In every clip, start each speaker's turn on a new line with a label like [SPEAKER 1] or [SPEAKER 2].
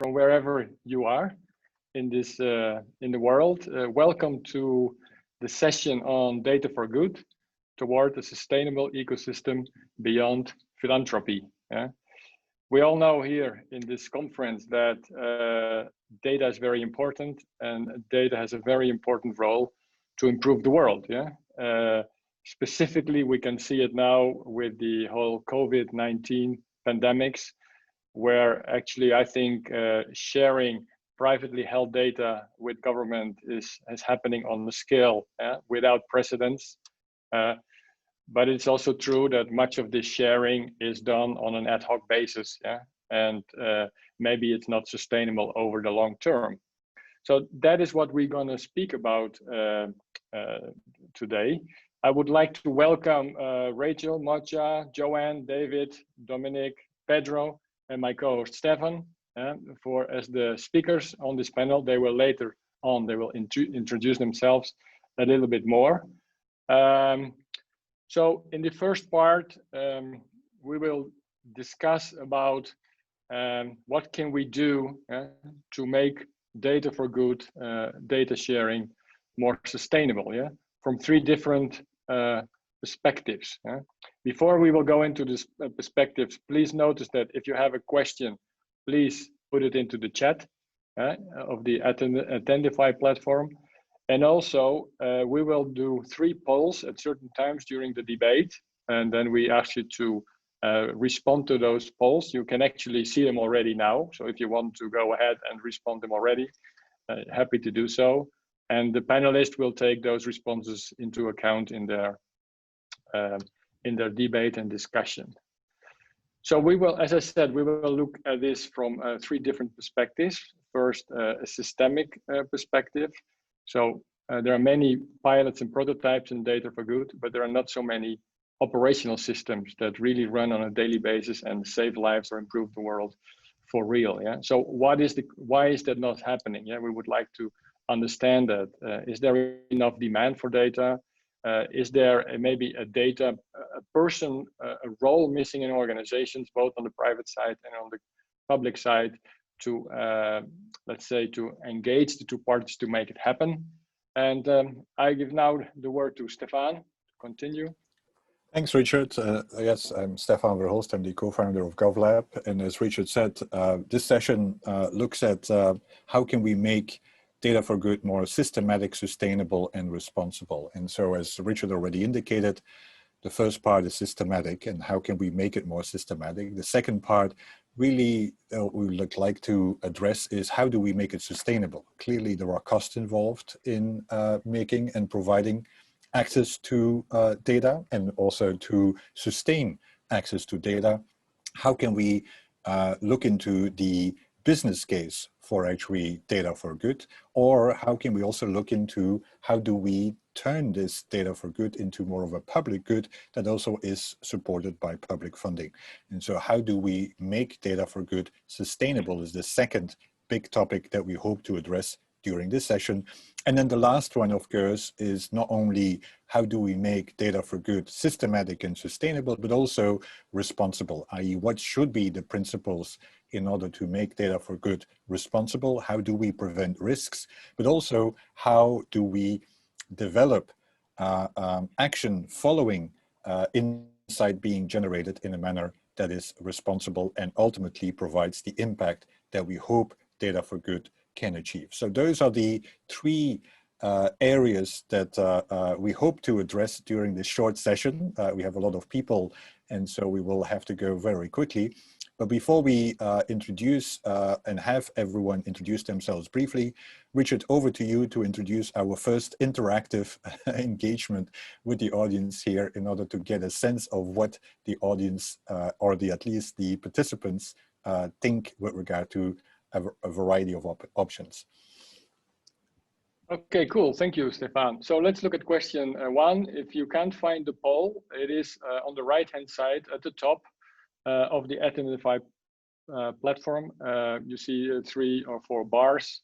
[SPEAKER 1] from wherever you are in this in the world. Welcome to the session on data for good toward a sustainable ecosystem beyond philanthropy. Yeah? We all know here in this conference that data is very important, and data has a very important role to improve the world. Yeah. Specifically, we can see it now with the whole COVID-19 pandemics, where actually I think sharing privately held data with government is happening on the scale without precedents. But it's also true that much of this sharing is done on an ad hoc basis, yeah, and maybe it's not sustainable over the long term. So that is what we're going to speak about today. I would like to welcome Rachel, Mocha, Joanne, David, Dominic, Pedro, and my co-host Stefan as the speakers on this panel. They will later on, they will introduce themselves a little bit more. So in the first part, we will discuss about what can we do to make data for good, data sharing more sustainable, yeah, from three different perspectives. Yeah? Before we will go into this perspectives, please notice that if you have a question, please put it into the chat of the Attendify platform. And also, we will do 3 polls at certain times during the debate, and then we ask you to respond to those polls. You can actually see them already now, so if you want to go ahead and respond them already, happy to do so. And the panelists will take those responses into account in their debate and discussion. So we will, as I said, we will look at this from 3 different perspectives. First, a systemic perspective. So there are many pilots and prototypes in data for good, but there are not so many operational systems that really run on a daily basis and save lives or improve the world for real. Yeah. So why is that not happening? Yeah, we would like to understand that. Is there enough demand for data? Is there maybe a person, a role missing in organizations, both on the private side and on the public side, to let's say to engage the 2 parties to make it happen? And I give now the word to Stefan to continue.
[SPEAKER 2] Thanks, Richard. Yes, I'm Stefan Verhulst. I'm the co-founder of GovLab. And as Richard said, this session looks at how can we make data for good more systematic, sustainable, and responsible. And so, as Richard already indicated, the first part is systematic, and how can we make it more systematic? The second part, really, we would like to address is how do we make it sustainable? Clearly, there are costs involved in making and providing access to data, and also to sustain access to data. How can we look into the business case for actually data for good? Or how can we also look into how do we turn this data for good into more of a public good that also is supported by public funding? And so how do we make data for good sustainable is the second big topic that we hope to address during this session. And then the last one, of course, is not only how do we make data for good systematic and sustainable, but also responsible, i.e. what should be the principles in order to make data for good responsible? How do we prevent risks? But also, how do we develop action following insight being generated in a manner that is responsible and ultimately provides the impact that we hope data for good can achieve. So those are the 3 areas that we hope to address during this short session. We have a lot of people, and so we will have to go very quickly. But before we introduce and have everyone introduce themselves briefly, Richard, over to you to introduce our first interactive engagement with the audience here in order to get a sense of what the audience or at least the participants think with regard to a variety of options.
[SPEAKER 1] Okay, cool. Thank you, Stefan. So let's look at question 1. If you can't find the poll, it is on the right-hand side at the top of the Attendify platform. You see 3 or 4 bars.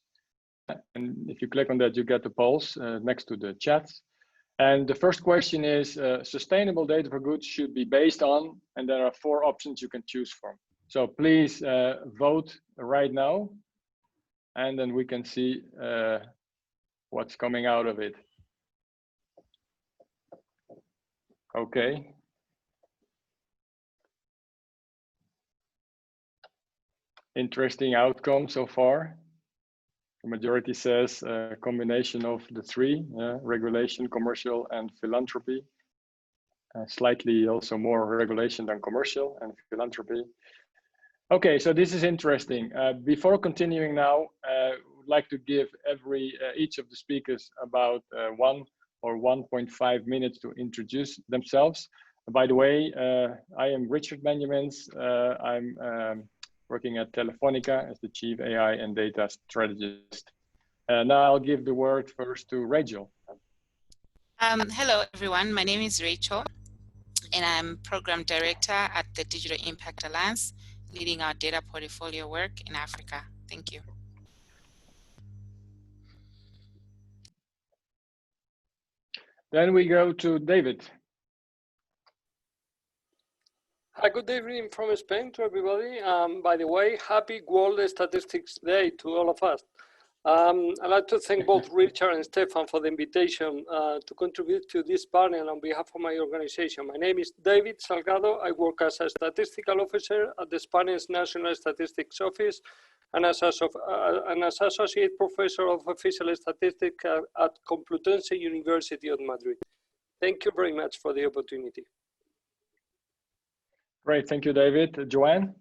[SPEAKER 1] And if you click on that, you get the polls next to the chat. And the first question is, sustainable data for good should be based on, and there are 4 options you can choose from. So please vote right now and then we can see what's coming out of it. Okay. Interesting outcome so far. The majority says a combination of the three, regulation, commercial, and philanthropy. Slightly also more regulation than commercial and philanthropy. Okay, so this is interesting. Before continuing now, I would like to give each of the speakers about 1 or 1.5 minutes to introduce themselves. By the way, I am Richard Benjamins. I'm working at Telefonica as the Chief AI and Data Strategist. Now I'll give the word first to Rachel.
[SPEAKER 3] Hello, everyone. My name is Rachel, and I'm Program Director at the Digital Impact Alliance, leading our data portfolio work in Africa. Thank you.
[SPEAKER 1] Then we go to David.
[SPEAKER 4] Hi, good evening from Spain to everybody. By the way, happy World Statistics Day to all of us. I'd like to thank both Richard and Stefan for the invitation to contribute to this panel on behalf of my organization. My name is David Salgado. I work as a statistical officer at the Spanish National Statistics Office and as associate professor of official statistics at Complutense University of Madrid. Thank you very much for the opportunity.
[SPEAKER 1] Great, thank you, David. Joanne?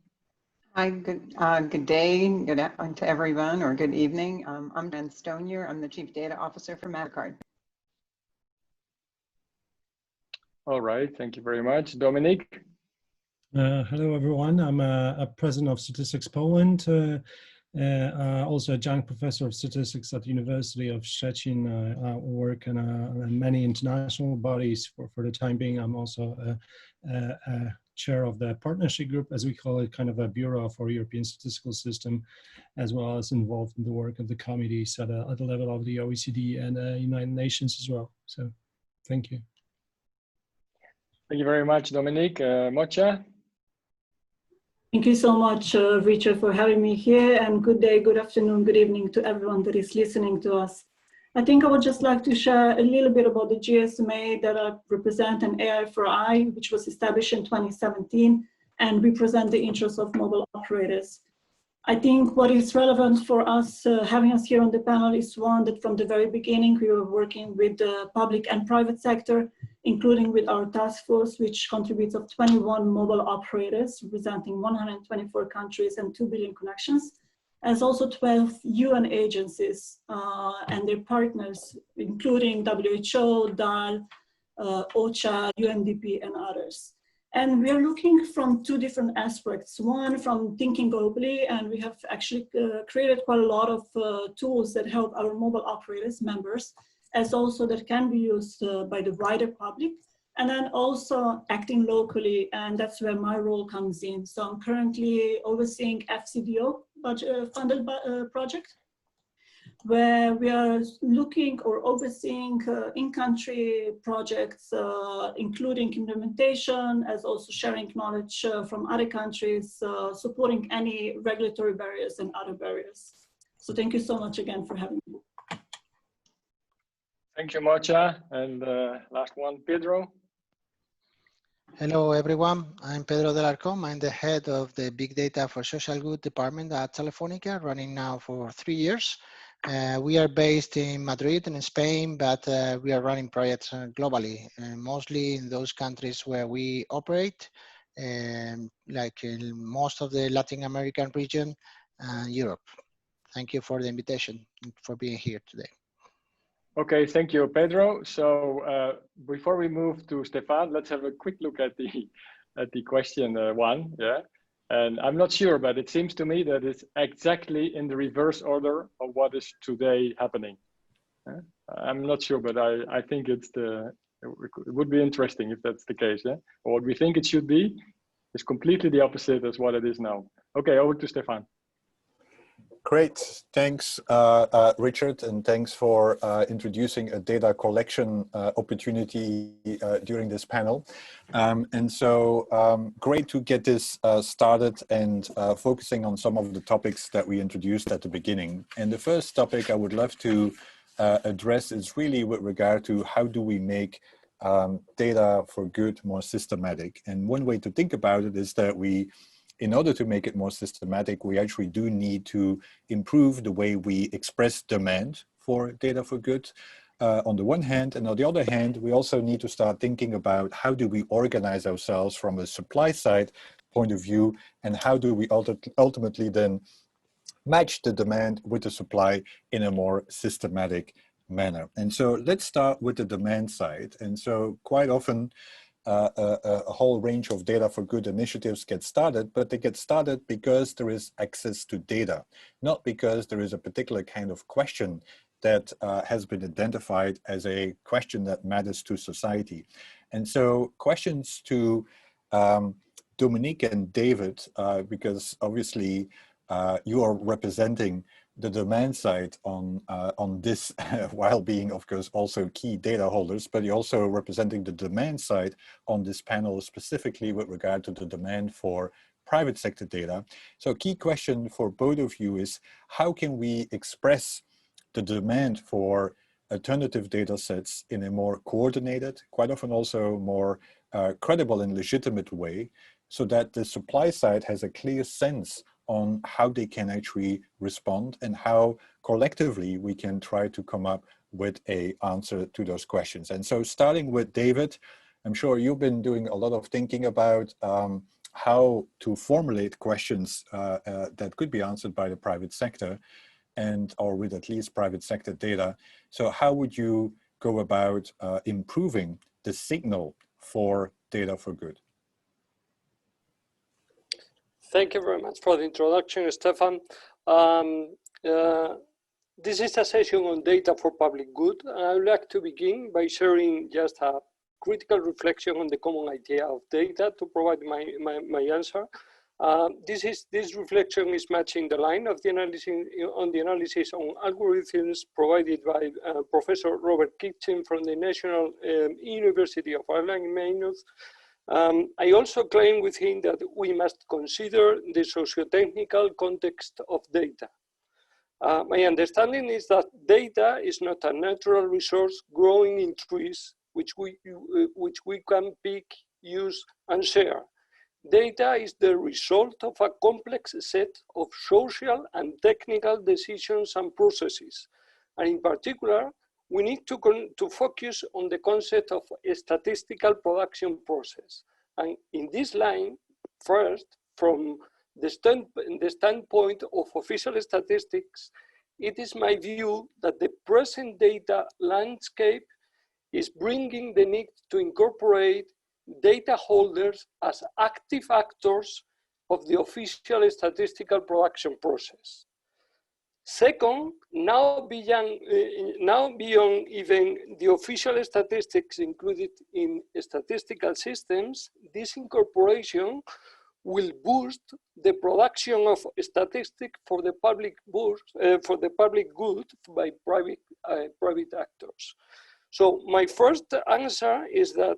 [SPEAKER 5] Hi, good day to everyone, or good evening. I'm Dan Stonier. I'm the Chief Data Officer for Metacard.
[SPEAKER 1] All right, thank you very much. Dominique?
[SPEAKER 6] Hello, everyone. I'm a president of Statistics Poland, also a joint professor of statistics at the University of Szczecin. I work in many international bodies for the time being. I'm also a chair of the partnership group, as we call it, kind of a bureau for European statistical system, as well as involved in the work of the committees at the level of the OECD and United Nations as well. So thank you.
[SPEAKER 1] Thank you very much, Dominique. Mocha?
[SPEAKER 7] Thank you so much, Richard, for having me here, and good day, good afternoon, good evening to everyone that is listening to us. I think I would just like to share a little bit about the GSMA that I represent, an AI for I, which was established in 2017, and represent the interests of mobile operators. I think what is relevant for us, having us here on the panel, is one that from the very beginning we were working with the public and private sector, including with our task force, which contributes of 21 mobile operators representing 124 countries and 2 billion connections, as also 12 UN agencies and their partners, including WHO, DAL, OCHA, UNDP, and others. And we are looking from two different aspects. One, from thinking globally, and we have actually created quite a lot of tools that help our mobile operators, members, as also that can be used by the wider public, and then also acting locally, and that's where my role comes in. So I'm currently overseeing FCDO funded project, where we are looking or overseeing in-country projects, including implementation, as also sharing knowledge from other countries, supporting any regulatory barriers and other barriers. So thank you so much again for having me.
[SPEAKER 1] Thank you, Mocha. And last one, Pedro.
[SPEAKER 8] Hello, everyone. I'm Pedro del Arcom. I'm the head of the Big Data for Social Good department at Telefonica, running now for 3 years. We are based in Madrid and in Spain, but we are running projects globally, mostly in those countries where we operate, like in most of the Latin American region and Europe. Thank you for the invitation and for being here today.
[SPEAKER 1] Okay, thank you, Pedro. So before we move to Stefan, let's have a quick look at the question one. Yeah, and I'm not sure, but it seems to me that it's exactly in the reverse order of what is today happening. I'm not sure, but I think it would be interesting if that's the case. Yeah, or what we think it should be is completely the opposite as what it is now. Okay, over to Stefan.
[SPEAKER 2] Great, thanks Richard, and thanks for introducing a data collection opportunity during this panel. Great to get this started and focusing on some of the topics that we introduced at the beginning. And the first topic I would love to address is really with regard to how do we make data for good more systematic. And one way to think about it is that in order to make it more systematic, we actually do need to improve the way we express demand for data for good on the one hand, and on the other hand, we also need to start thinking about how do we organize ourselves from a supply side point of view, and how do we ultimately then match the demand with the supply in a more systematic manner. And so let's start with the demand side. And so quite often, a whole range of data for good initiatives get started, but they get started because there is access to data, not because there is a particular kind of question that has been identified as a question that matters to society. And so questions to Dominique and David, because obviously you are representing the demand side on this, while being, of course, also key data holders, but you're also representing the demand side on this panel, specifically with regard to the demand for private sector data. So a key question for both of you is, how can we express the demand for alternative data sets in a more coordinated, quite often also more credible and legitimate way, so that the supply side has a clear sense on how they can actually respond and how collectively we can try to come up with an answer to those questions. And so starting with David, I'm sure you've been doing a lot of thinking about how to formulate questions that could be answered by the private sector or with at least private sector data. So how would you go about improving the signal for data for good?
[SPEAKER 4] Thank you very much for the introduction, Stefan. This is a session on data for public good, and I would like to begin by sharing just a critical reflection on the common idea of data to provide my answer. This reflection is matching the line of the analysis on algorithms provided by Professor Robert Kitchen from the National University of Ireland in Maynooth. I also claim with him that we must consider the socio-technical context of data. My understanding is that data is not a natural resource growing in trees, which we can pick, use, and share. Data is the result of a complex set of social and technical decisions and processes. And in particular, we need to focus on the concept of a statistical production process. And in this line, first, from the standpoint of official statistics, it is my view that the present data landscape is bringing the need to incorporate data holders as active actors of the official statistical production process. Second, now beyond even the official statistics included in statistical systems, this incorporation will boost the production of statistics for the public good by private actors. So my first answer is that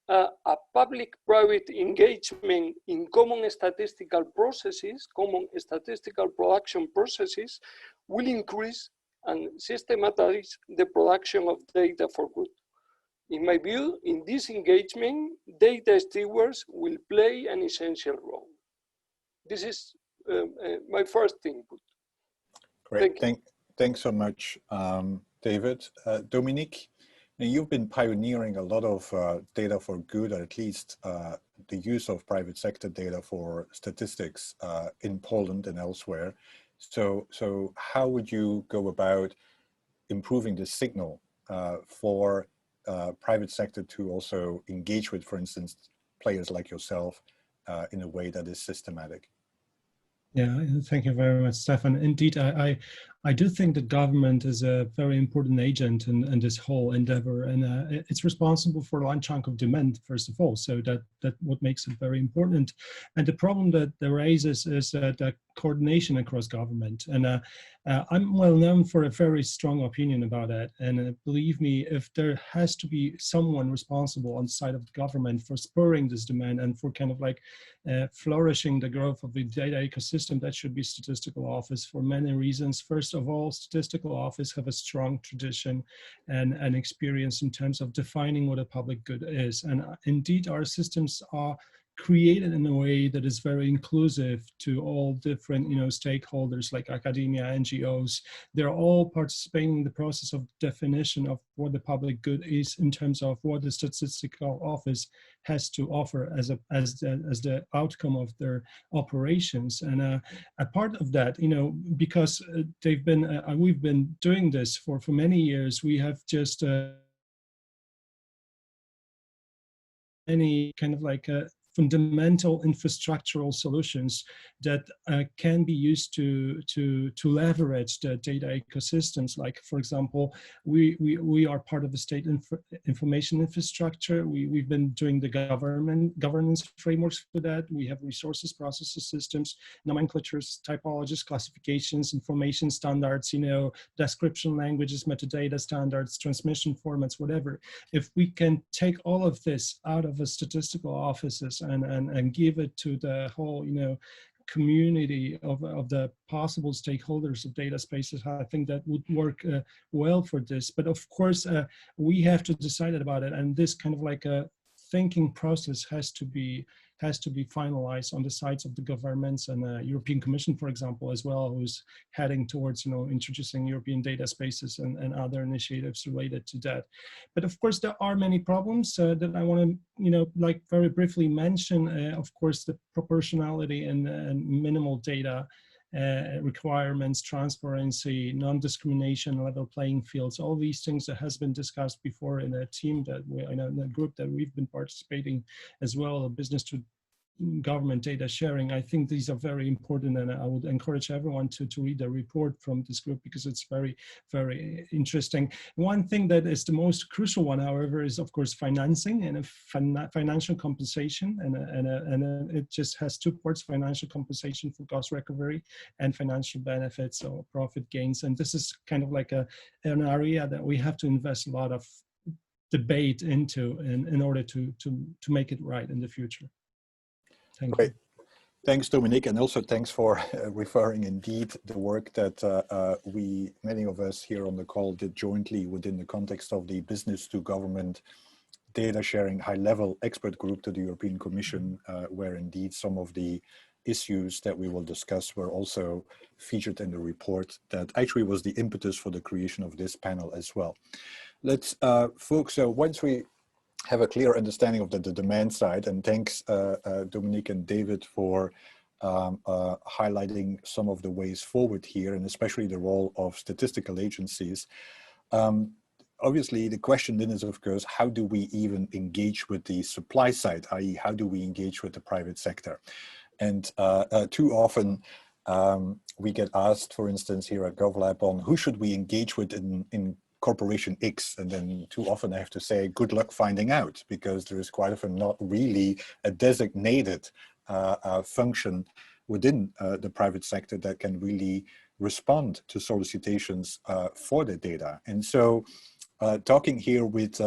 [SPEAKER 4] a public-private engagement in common statistical processes, common statistical production processes, will increase and systematize the production of data for good. In my view, in this engagement, data stewards will play an essential role. This is my first input.
[SPEAKER 2] Great, thanks so much, David. Dominique, you've been pioneering a lot of data for good, or at least the use of private sector data for statistics in Poland and elsewhere. So how would you go about improving the signal for private sector to also engage with, for instance, players like yourself in a way that is systematic?
[SPEAKER 6] Yeah, thank you very much, Stefan. Indeed, I do think that government is a very important agent in this whole endeavor, and it's responsible for a large chunk of demand, first of all. So that what makes it very important. And the problem that raises is that coordination across government. And I'm well known for a very strong opinion about that. And believe me, if there has to be someone responsible on the side of the government for spurring this demand and for kind of like flourishing the growth of the data ecosystem, that should be Statistical Office for many reasons. First of all, Statistical Office have a strong tradition and experience in terms of defining what a public good is. And indeed, our systems are created in a way that is very inclusive to all different, stakeholders like academia, NGOs. They're all participating in the process of definition of what the public good is in terms of what the Statistical Office has to offer as the outcome of their operations. And a part of that, because we've been doing this for many years, we have just any kind of like fundamental infrastructural solutions that can be used to leverage the data ecosystems. Like, for example, we are part of the state information infrastructure. We've been doing the governance frameworks for that. We have resources, processes, systems, nomenclatures, typologies, classifications, information standards, description languages, metadata standards, transmission formats, whatever. If we can take all of this out of a statistical offices and give it to the whole, community of the possible stakeholders of data spaces, I think that would work well for this. But of course, we have to decide about it, and this kind of like a thinking process has to be finalized on the sides of the governments and European Commission, for example, as well, who's heading towards introducing European data spaces and other initiatives related to that. But of course, there are many problems that I want to like very briefly mention. Of course, the proportionality and minimal data requirements, transparency, non-discrimination, level playing fields, all these things that has been discussed before in a team that in a group that we've been participating as well, business to government data sharing. I think these are very important, and I would encourage everyone to read the report from this group because it's very, very interesting. One thing that is the most crucial one, however, is of course financing and financial compensation, and it just has two parts: financial compensation for cost recovery and financial benefits or profit gains. And this is kind of like an area that we have to invest a lot of debate into in order to make it right in the future. Thank you.
[SPEAKER 2] Thanks, Dominique, and also thanks for referring indeed the work that many of us here on the call did jointly within the context of the business to government data sharing high-level expert group to the European Commission, where indeed some of the issues that we will discuss were also featured in the report that actually was the impetus for the creation of this panel as well. Let's, folks, once we have a clear understanding of the demand side, and thanks Dominique and David for highlighting some of the ways forward here, and especially the role of statistical agencies. Obviously, the question then is, of course, how do we even engage with the supply side, i.e. how do we engage with the private sector? And too often we get asked, for instance, here at GovLab on who should we engage with in Corporation X, and then too often I have to say good luck finding out, because there is quite often not really a designated function within the private sector that can really respond to solicitations for the data. And so talking here with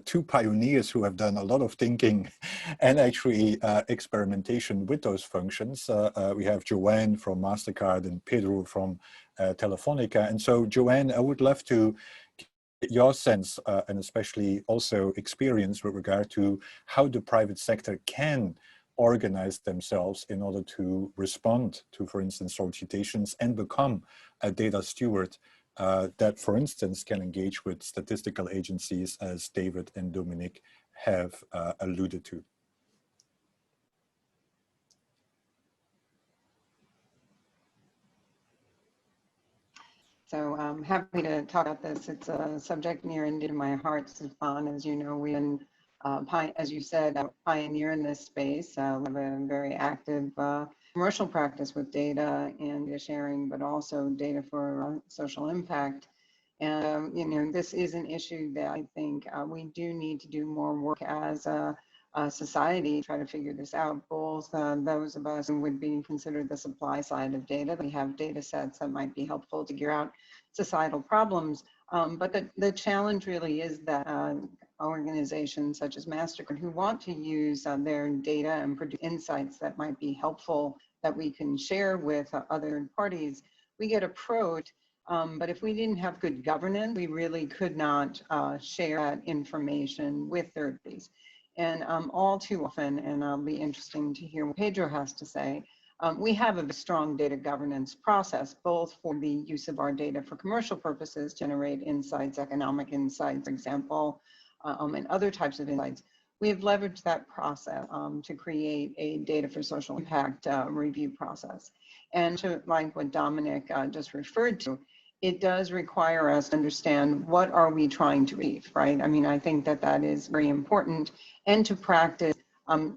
[SPEAKER 2] two pioneers who have done a lot of thinking and actually experimentation with those functions. We have Joanne from Mastercard and Pedro from Telefonica. And so Joanne, I would love to get your sense and especially also experience with regard to how the private sector can organize themselves in order to respond to, for instance, solicitations and become a data steward that, for instance, can engage with statistical agencies, as David and Dominique have alluded to.
[SPEAKER 5] So I'm happy to talk about this. It's a subject near and dear to my heart, Stefan. As you know, we've been, as you said, a pioneer in this space. We have a very active commercial practice with data and data sharing, but also data for social impact. And, this is an issue that I think we do need to do more work as a society try to figure this out. Both those of us who would be considered the supply side of data, we have data sets that might be helpful to figure out societal problems. But the challenge really is that organizations such as Mastercard who want to use their data and produce insights that might be helpful that we can share with other parties, we get approached. But if we didn't have good governance, we really could not share that information with third parties. And all too often, and it'll be interesting to hear what Pedro has to say, we have a strong data governance process, both for the use of our data for commercial purposes, generate insights, economic insights, for example, and other types of insights. We have leveraged that process to create a data for social impact review process. And to, like what Dominic just referred to, it does require us to understand what are we trying to achieve, right? I mean, I think that that is very important, and to practice,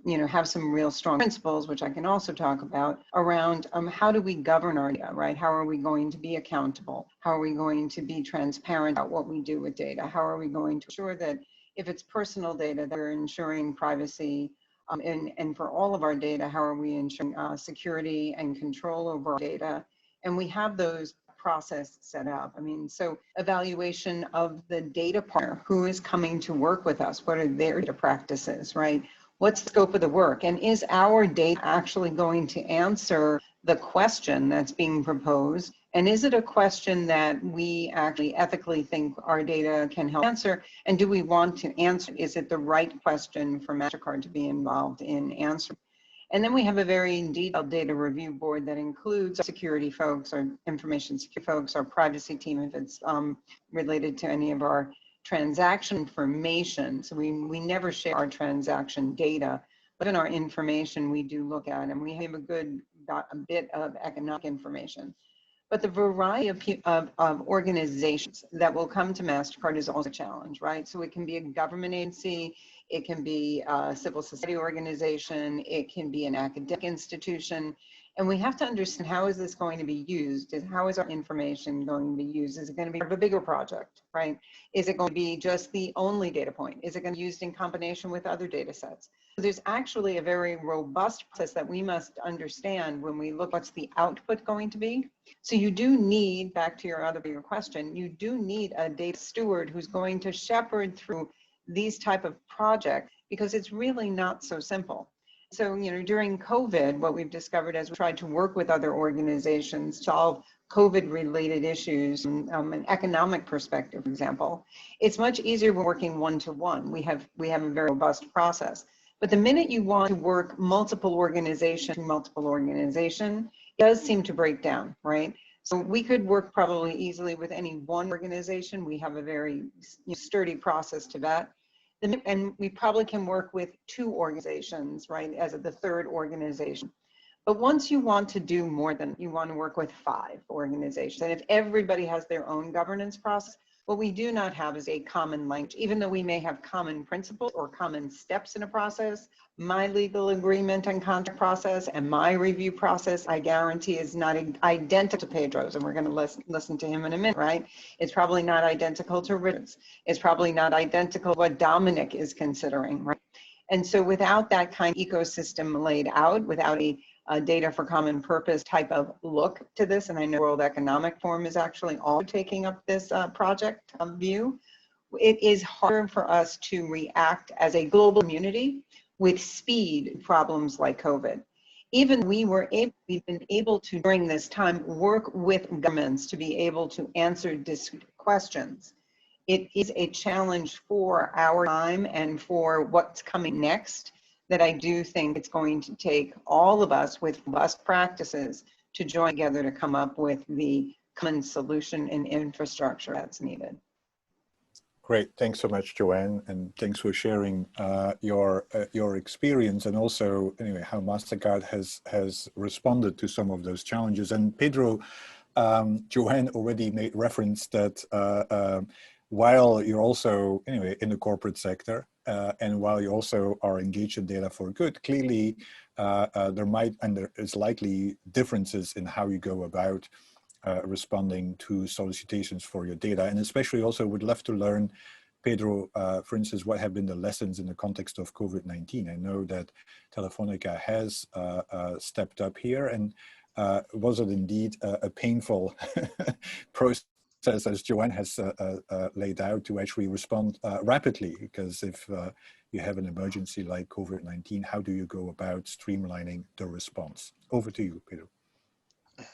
[SPEAKER 5] you know, have some real strong principles, which I can also talk about, around how do we govern our data, right? How are we going to be accountable? How are we going to be transparent about what we do with data? How are we going to ensure that if it's personal data, that we're ensuring privacy, and for all of our data, how are we ensuring security and control over our data? And we have those process set up. I mean, so evaluation of the data partner, who is coming to work with us, what are their data practices, right? What's the scope of the work? And is our data actually going to answer the question that's being proposed? And is it a question that we actually ethically think our data can help answer? And do we want to answer? Is it the right question for Mastercard to be involved in answering? And then we have a very detailed data review board that includes our security folks, our information security folks, our privacy team if it's related to any of our transaction information. So we never share our transaction data, but in our information we do look at, and we have a bit of economic information. But the variety of organizations that will come to Mastercard is also a challenge, right? So it can be a government agency, it can be a civil society organization, it can be an academic institution. And we have to understand, how is this going to be used? How is our information going to be used? Is it going to be part of a bigger project, right? Is it going to be just the only data point? Is it going to be used in combination with other data sets? So there's actually a very robust process that we must understand when we look what's the output going to be. So you do need, back to your other question, you do need a data steward who's going to shepherd through these type of projects, because it's really not so simple. So, you know, during COVID, what we've discovered as we tried to work with other organizations to solve COVID-related issues from an economic perspective, for example, it's much easier when working one-to-one. We have a very robust process. But the minute you want to work multiple organization to multiple organization, it does seem to break down, right? So we could work probably easily with any one organization. We have a very sturdy process to that. And we probably can work with two organizations, right, as the third organization. But once you want to do more than, you want to work with 5 organizations. And if everybody has their own governance process, what we do not have is a common language. Even though we may have common principles or common steps in a process, my legal agreement and contract process and my review process, I guarantee, is not identical to Pedro's, and we're going to listen to him in a minute, right? It's probably not identical to Richard's. It's probably not identical to what Dominic is considering, right? And so without that kind of ecosystem laid out, without a data for common purpose type of look to this, and I know World Economic Forum is actually also taking up this project view, it is harder for us to react as a global community with speed to problems like COVID. Even we've been able to, during this time, work with governments to be able to answer these questions. It is a challenge for our time and for what's coming next, that I do think it's going to take all of us with robust practices to join together to come up with the common solution and infrastructure that's needed.
[SPEAKER 2] Great, thanks so much, Joanne, and thanks for sharing your experience, and also anyway how Mastercard has responded to some of those challenges. And Pedro, Joanne already made reference that while you're also anyway in the corporate sector, and while you also are engaged in data for good, clearly there might and there is likely differences in how you go about responding to solicitations for your data. And especially also would love to learn Pedro, for instance, what have been the lessons in the context of COVID-19? I know that Telefonica has stepped up here, and was it indeed a painful process, as Joanne has laid out, to actually respond rapidly? Because if you have an emergency like COVID-19, how do you go about streamlining the response? Over to you, Pedro.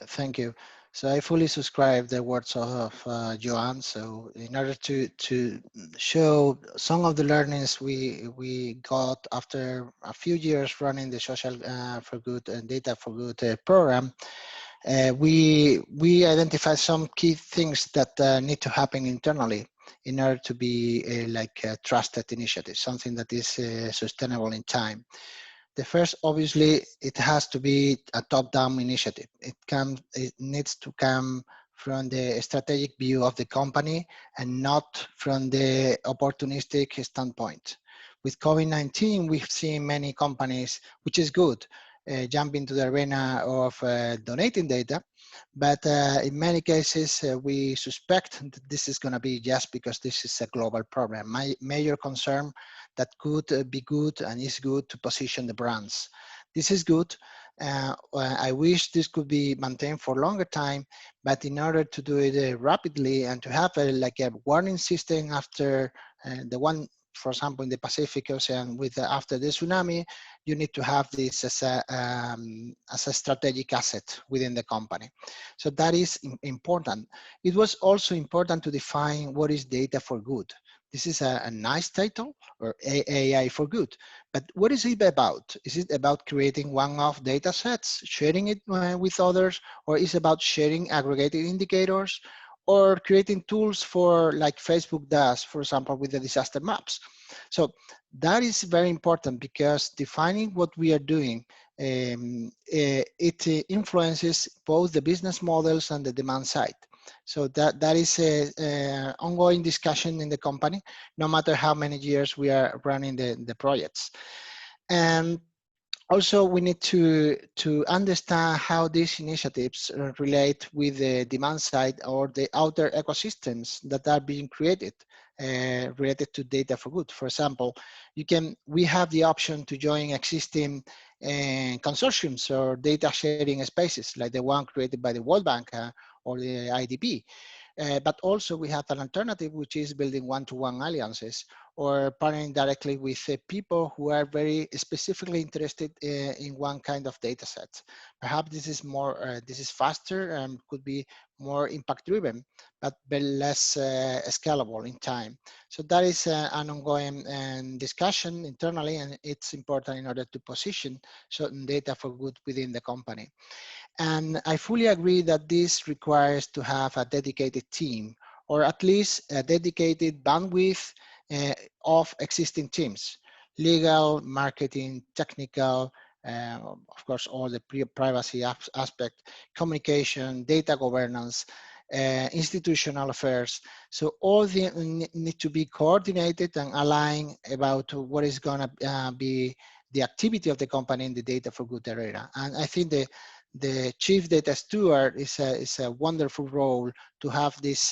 [SPEAKER 8] Thank you. So I fully subscribe the words of Joanne. So in order to show some of the learnings we got after a few years running the Social for Good and Data for Good program, we identified some key things that need to happen internally in order to be like a trusted initiative, something that is sustainable in time. The first, obviously, it has to be a top-down initiative. It needs to come from the strategic view of the company and not from the opportunistic standpoint. With COVID-19, we've seen many companies, which is good, jump into the arena of donating data, but in many cases, we suspect that this is going to be just because this is a global problem. My major concern that could be good and is good to position the brands. This is good. I wish this could be maintained for a longer time, but in order to do it rapidly and to have like a warning system after the one, for example, in the Pacific Ocean after the tsunami, you need to have this as a strategic asset within the company. So that is important. It was also important to define what is data for good. This is a nice title, or AI for good, but what is it about? Is it about creating one-off data sets, sharing it with others, or is it about sharing aggregated indicators, or creating tools for, like Facebook does, for example, with the disaster maps? So that is very important, because defining what we are doing, it influences both the business models and the demand side. So that is an ongoing discussion in the company, no matter how many years we are running the projects. And also, we need to understand how these initiatives relate with the demand side or the outer ecosystems that are being created related to data for good. For example, we have the option to join existing consortiums or data sharing spaces, like the one created by the World Bank or the IDP. But also we have an alternative, which is building one-to-one alliances or partnering directly with people who are very specifically interested in one kind of data set. Perhaps this is more, this is faster and could be more impact-driven, but less scalable in time. So that is an ongoing discussion internally, and it's important in order to position certain data for good within the company. And I fully agree that this requires to have a dedicated team, or at least a dedicated bandwidth of existing teams: legal, marketing, technical, of course, all the privacy aspect, communication, data governance, institutional affairs. So all need to be coordinated and aligned about what is going to be the activity of the company in the data for good area. And I think the chief data steward is a wonderful role to have this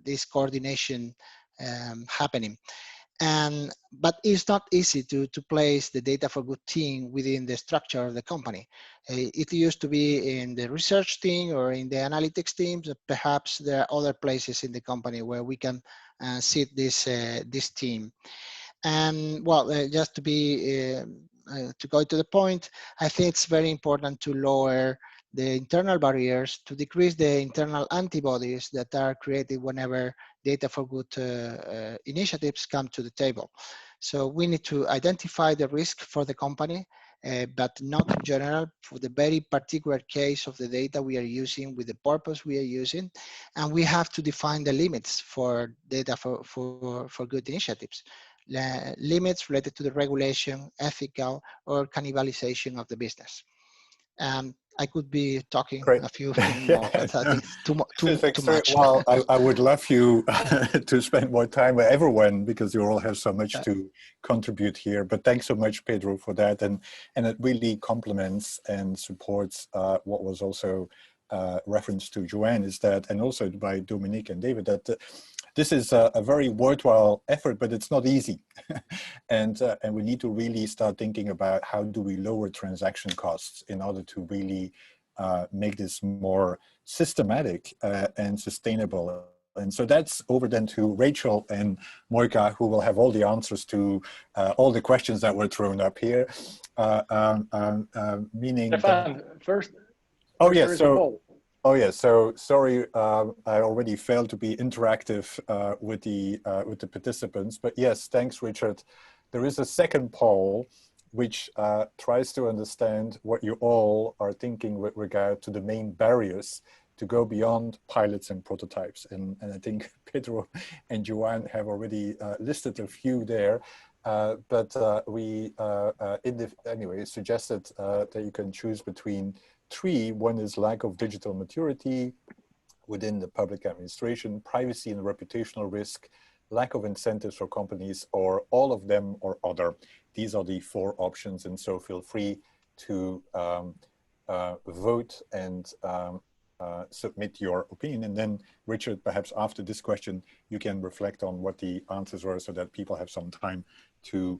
[SPEAKER 8] this coordination happening. But it's not easy to place the data for good team within the structure of the company. It used to be in the research team or in the analytics teams. Perhaps there are other places in the company where we can sit this team. And well, just to be to go to the point, I think it's very important to lower the internal barriers, to decrease the internal antibodies that are created whenever data for good initiatives come to the table. So we need to identify the risk for the company, but not in general, for the very particular case of the data we are using with the purpose we are using. And we have to define the limits for data for good initiatives. Limits related to the regulation, ethical, or cannibalization of the business. I could be talking a few things more, but I think it's too much.
[SPEAKER 2] Well, I would love you to spend more time with everyone, because you all have so much to contribute here. But thanks so much, Pedro, for that. And it really complements and supports what was also referenced to Joanne, is that, and also by Dominique and David, that this is a very worthwhile effort, but it's not easy. And we need to really start thinking about how do we lower transaction costs in order to really make this more systematic and sustainable. And so that's over then to Rachel and Moika, who will have all the answers to all the questions that were thrown up here. Meaning
[SPEAKER 1] Stefan, first.
[SPEAKER 2] Oh yes, so sorry, I already failed to be interactive with the participants, but yes, thanks, Richard. There is a second poll which tries to understand what you all are thinking with regard to the main barriers to go beyond pilots and prototypes. And I think Pedro and Joanne have already listed a few there. But we, anyway, suggested that you can choose between three. One is lack of digital maturity within the public administration, privacy and reputational risk, lack of incentives for companies, or all of them or other. These are the four options, and so feel free to vote and submit your opinion. And then, Richard, perhaps after this question, you can reflect on what the answers were so that people have some time to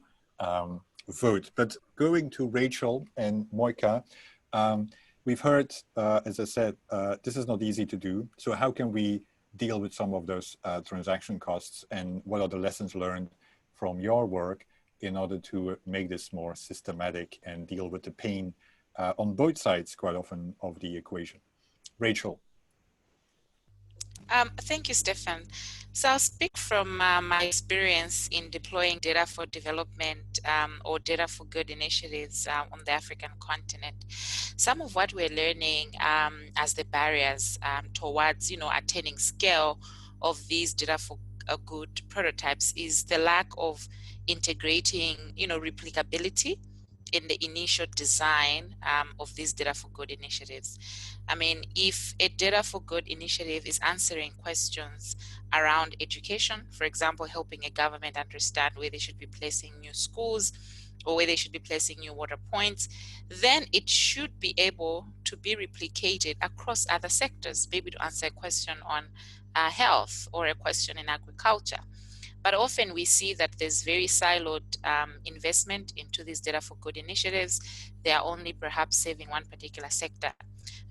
[SPEAKER 2] vote. But going to Rachel and Moika, we've heard, as I said, this is not easy to do. So how can we deal with some of those transaction costs, and what are the lessons learned from your work in order to make this more systematic and deal with the pain on both sides quite often of the equation? Rachel.
[SPEAKER 3] Thank you, Stefan. So I'll speak from my experience in deploying data for development or data for good initiatives on the African continent. Some of what we're learning as the barriers towards, attaining scale of these data for good prototypes is the lack of integrating, replicability in the initial design of these data for good initiatives. I mean, if a data for good initiative is answering questions around education, for example, helping a government understand where they should be placing new schools or where they should be placing new water points, then it should be able to be replicated across other sectors, maybe to answer a question on health or a question in agriculture. But often we see that there's very siloed investment into these data for good initiatives. They are only perhaps saving one particular sector.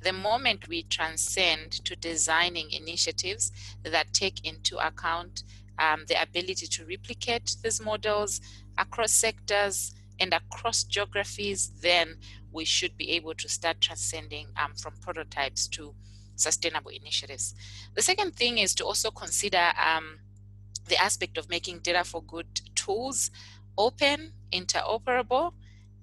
[SPEAKER 3] The moment we transcend to designing initiatives that take into account the ability to replicate these models across sectors and across geographies, then we should be able to start transcending from prototypes to sustainable initiatives. The second thing is to also consider the aspect of making data for good tools open, interoperable,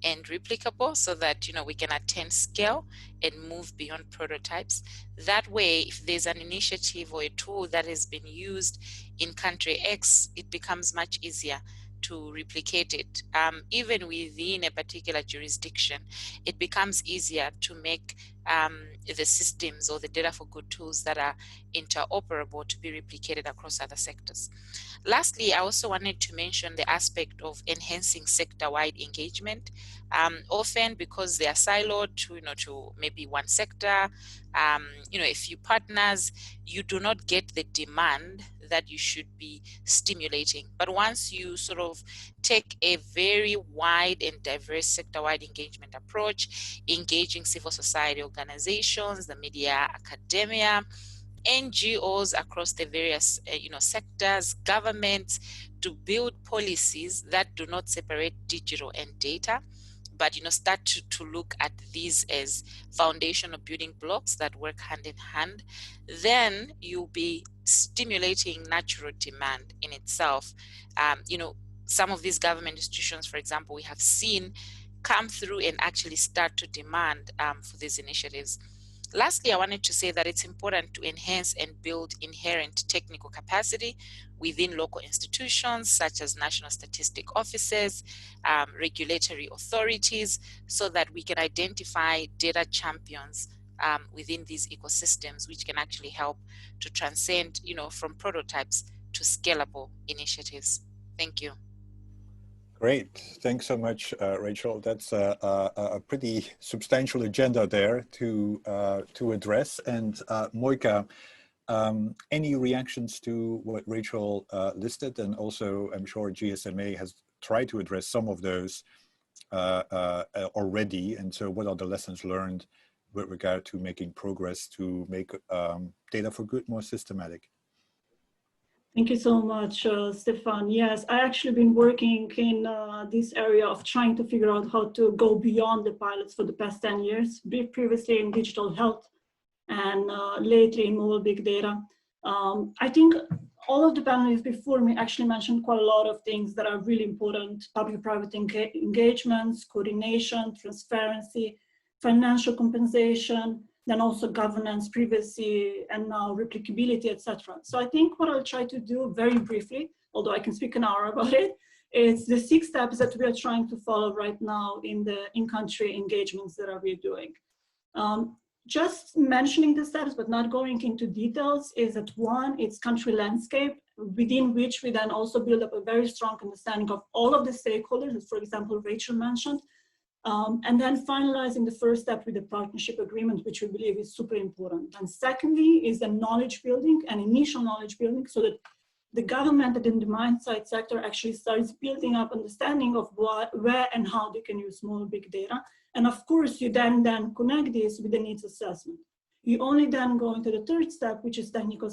[SPEAKER 3] and replicable, so that we can attain scale and move beyond prototypes. That way, if there's an initiative or a tool that has been used in country X, it becomes much easier to replicate it. Even within a particular jurisdiction, it becomes easier to make the systems or the data for good tools that are interoperable to be replicated across other sectors. Lastly, I also wanted to mention the aspect of enhancing sector-wide engagement. Often, because they are siloed to maybe one sector, a few partners, you do not get the demand that you should be stimulating. But once you sort of take a very wide and diverse sector-wide engagement approach, engaging civil society organizations, the media, academia, NGOs across the various sectors, governments, to build policies that do not separate digital and data, but start to look at these as foundational building blocks that work hand in hand, then you'll be stimulating natural demand in itself. Some of these government institutions, for example, we have seen come through and actually start to demand for these initiatives. Lastly, I wanted to say that it's important to enhance and build inherent technical capacity within local institutions such as national statistic offices, regulatory authorities, so that we can identify data champions within these ecosystems, which can actually help to transcend, from prototypes to scalable initiatives. Thank you.
[SPEAKER 2] Great, thanks so much, Rachel. That's a pretty substantial agenda there to address. And Moika, Any reactions to what Rachel listed? And also, I'm sure GSMA has tried to address some of those already. And so what are the lessons learned with regard to making progress to make data for good more systematic?
[SPEAKER 7] Thank you so much, Stefan. Yes, I actually been working in this area of trying to figure out how to go beyond the pilots for the past 10 years, previously in digital health and lately in mobile big data. I think all of the panelists before me actually mentioned quite a lot of things that are really important: public-private engagements, coordination, transparency, financial compensation, then also governance, privacy, and now replicability, etc. So I think what I'll try to do very briefly, although I can speak an hour about it, is the 6 steps that we are trying to follow right now in the in-country engagements that we're doing. Just mentioning the steps, but not going into details, is that 1, it's country landscape, within which we then also build up a very strong understanding of all of the stakeholders, as for example, Rachel mentioned, and then finalizing the first step with the partnership agreement, which we believe is super important. And secondly is the knowledge building and initial knowledge building, so that the government and the demand-side sector actually starts building up understanding of what, where, and how they can use small big data. And of course, you then connect this with the needs assessment. You only then go into the 3rd step, which is technical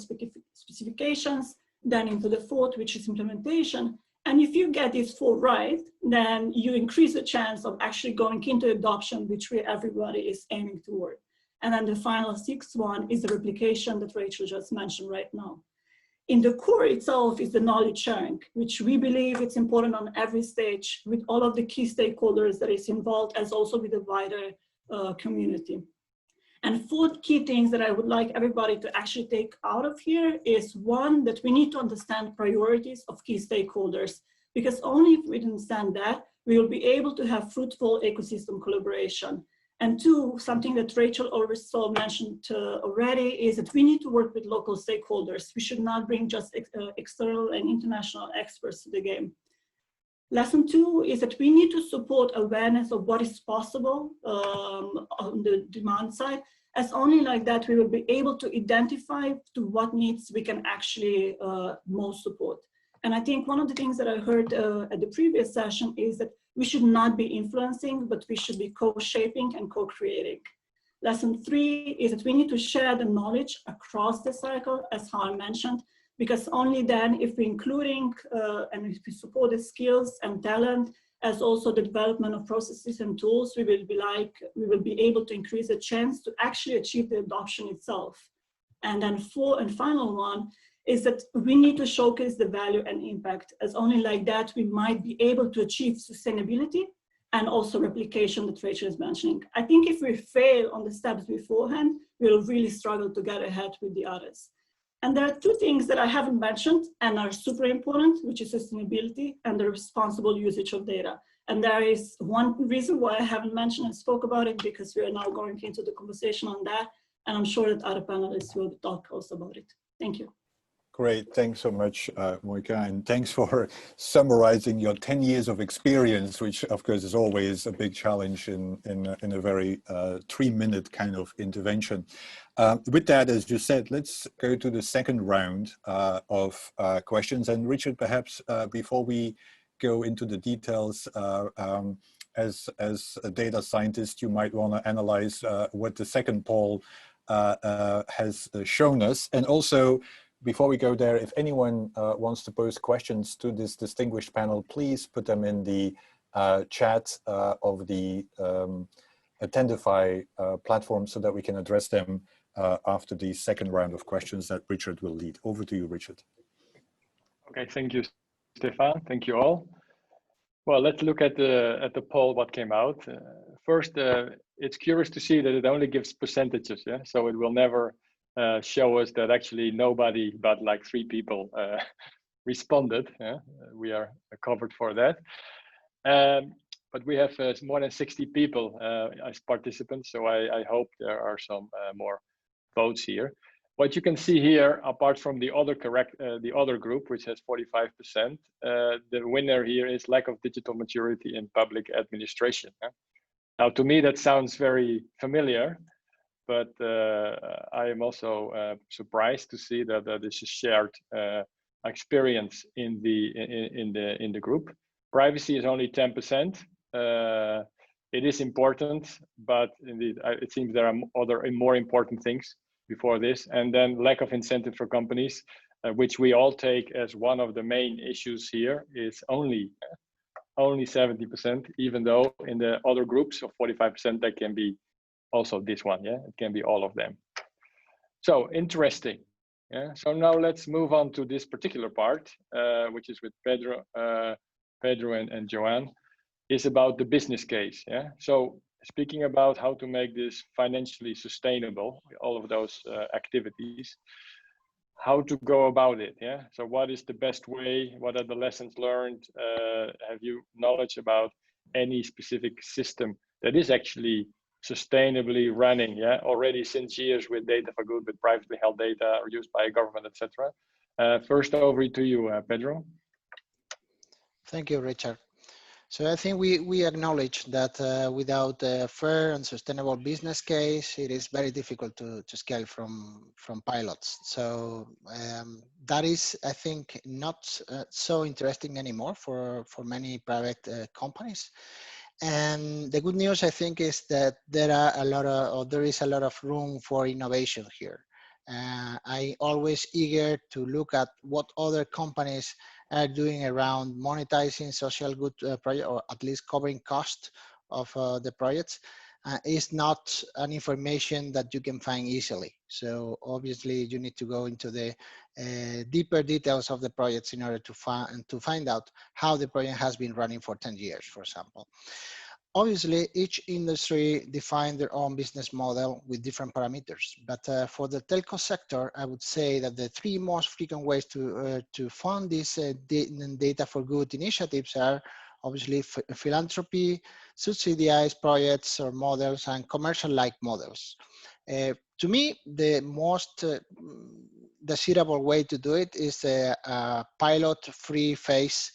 [SPEAKER 7] specifications, then into the 4th, which is implementation. And if you get these 4 right, then you increase the chance of actually going into adoption, which everybody is aiming toward. And then the final 6th one is the replication that Rachel just mentioned right now. In the core itself is the knowledge sharing, which we believe it's important on every stage with all of the key stakeholders that is involved, as also with the wider community. And 4 key things that I would like everybody to actually take out of here is 1, that we need to understand priorities of key stakeholders, because only if we understand that, we will be able to have fruitful ecosystem collaboration. And 2, something that Rachel also mentioned already, is that we need to work with local stakeholders. We should not bring just external and international experts to the game. Lesson 2 is that we need to support awareness of what is possible on the demand side, as only like that we will be able to identify to what needs we can actually most support. And I think one of the things that I heard at the previous session is that we should not be influencing, but we should be co-shaping and co-creating. Lesson 3 is that we need to share the knowledge across the cycle, as how I mentioned, because only then, if we're including and if we support the skills and talent, as also the development of processes and tools, we will be able to increase the chance to actually achieve the adoption itself. And then 4 and final one is that we need to showcase the value and impact, as only like that we might be able to achieve sustainability and also replication that Rachel is mentioning. I think if we fail on the steps beforehand, we'll really struggle to get ahead with the others. And there are 2 things that I haven't mentioned and are super important, which is sustainability and the responsible usage of data. And there is one reason why I haven't mentioned and spoke about it, because we are now going into the conversation on that. And I'm sure that other panelists will talk also about it. Thank you.
[SPEAKER 2] Great, thanks so much, Moika, and thanks for summarizing your 10 years of experience, which of course is always a big challenge in a very 3-minute kind of intervention. With that, as you said, let's go to the second round of questions. And Richard, perhaps before we go into the details, as a data scientist, you might want to analyze what the second poll has shown us. And also, before we go there, if anyone wants to pose questions to this distinguished panel, please put them in the chat of the Attendify platform so that we can address them after the second round of questions that Richard will lead. Over to you, Richard.
[SPEAKER 1] Okay, thank you, Stefan. Thank you all. Well, let's look at the poll, what came out. First, it's curious to see that it only gives percentages, yeah? So it will never show us that actually nobody but like 3 people responded. Yeah? We are covered for that. But we have more than 60 people as participants, so I hope there are some more votes here. What you can see here, apart from the other group, which has 45%, the winner here is lack of digital maturity in public administration. Yeah? Now, to me, that sounds very familiar. but I am also surprised to see that this is shared experience in the group. Privacy is only 10%. It is important, but indeed, it seems there are other and more important things before this. And then lack of incentive for companies, which we all take as one of the main issues here, is only 70%, even though in the other groups of 45%, that can be also this one, yeah? It can be all of them. So interesting, yeah? So now let's move on to this particular part, which is with Pedro and Joanne, is about the business case, yeah? So speaking about how to make this financially sustainable, all of those activities, how to go about it, yeah? So what is the best way? What are the lessons learned? Have you knowledge about any specific system that is actually sustainably running, yeah, already since years with data for good, with privately held data or used by a government, etc.? First over to you, Pedro.
[SPEAKER 8] Thank you, Richard. So I think we acknowledge that without a fair and sustainable business case, it is very difficult to scale from pilots. So that is, I think, not so interesting anymore for many private companies. And the good news, I think, is that there is a lot of room for innovation here. I always eager to look at what other companies are doing around monetizing social good project, or at least covering cost of the projects. Is not an information that you can find easily. So obviously you need to go into the deeper details of the projects in order to find out how the project has been running for 10 years, for example. Obviously, each industry defines their own business model with different parameters. But for the telco sector, I would say that the three most frequent ways to fund these data for good initiatives are obviously philanthropy, subsidized projects or models, and commercial-like models. To me, the most desirable way to do it is a pilot-free phase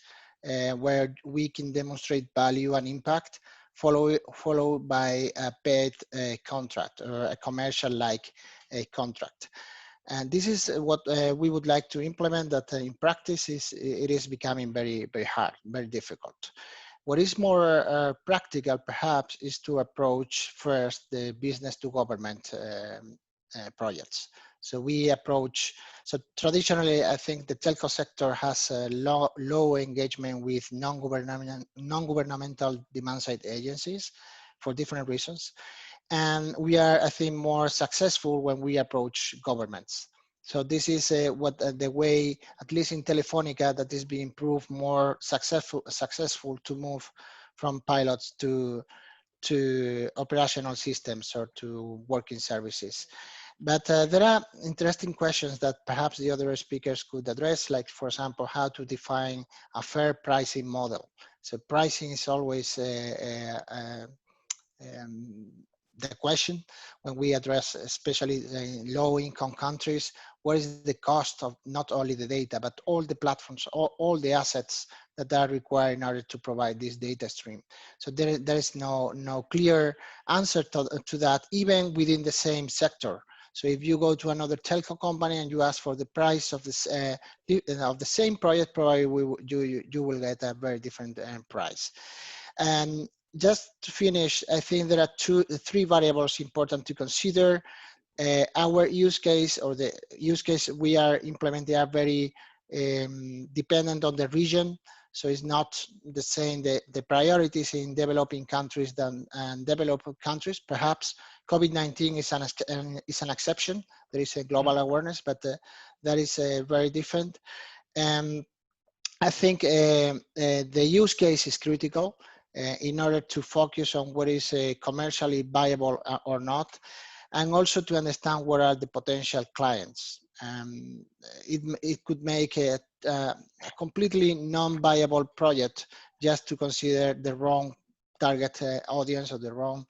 [SPEAKER 8] where we can demonstrate value and impact, followed by a paid contract or a commercial-like contract. And this is what we would like to implement, that in practice it is becoming very, very hard, very difficult. What is more practical, perhaps, is to approach first the business to government projects. So we approach, so traditionally, I think the telco sector has a low engagement with non-governmental demand-side agencies for different reasons. And we are, I think, more successful when we approach governments. So this is what the way, at least in Telefonica, that is being proved more successful to move from pilots to operational systems or to working services. But there are interesting questions that perhaps the other speakers could address, like, for example, how to define a fair pricing model. So pricing is always the question when we address, especially in low-income countries, what is the cost of not only the data, but all the platforms, all the assets that are required in order to provide this data stream. So there is no clear answer to that, even within the same sector. So if you go to another telco company and you ask for the price of this of the same project, probably you will get a very different price. And just to finish, I think there are three variables important to consider. Our use case, or the use case we are implementing, are very dependent on the region. So it's not the same, the priorities in developing countries than developed countries. Perhaps COVID-19 is an exception. There is a global awareness, but that is very different. I think the use case is critical in order to focus on what is commercially viable or not, and also to understand what are the potential clients. It could make a completely non-viable project just to consider the wrong target audience or the wrong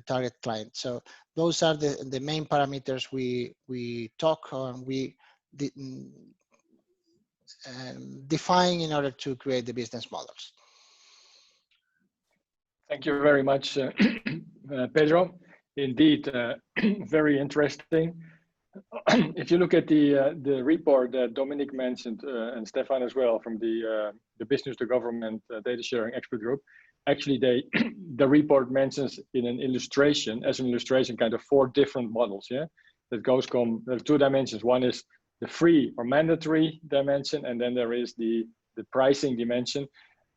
[SPEAKER 8] target client. So those are the main parameters we talk on, we define in order to create the business models.
[SPEAKER 1] Thank you very much, Pedro. indeed very interesting. If you look at the report that Dominic mentioned and Stefan as well from the business to government data sharing expert group, actually the report mentions in an illustration, as an illustration, kind of 4 different models. Yeah, that goes from, there's 2 dimensions. One is the free or mandatory dimension, and then there is the pricing dimension,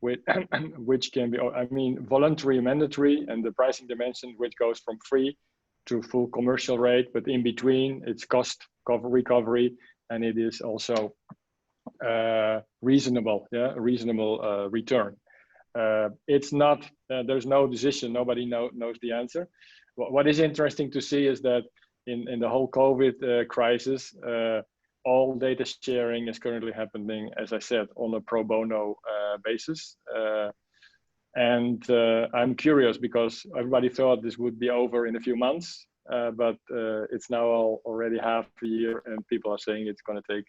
[SPEAKER 1] which can be, I mean, voluntary, mandatory, and the pricing dimension, which goes from free to full commercial rate, but in between it's cost recovery, and it is also reasonable, yeah, a reasonable return. It's not, there's no decision, nobody knows the answer. What is interesting to see is that in the whole COVID crisis, all data sharing is currently happening, as I said, on a pro bono basis. And I'm curious because everybody thought this would be over in a few months, but it's now already half a year and people are saying it's going to take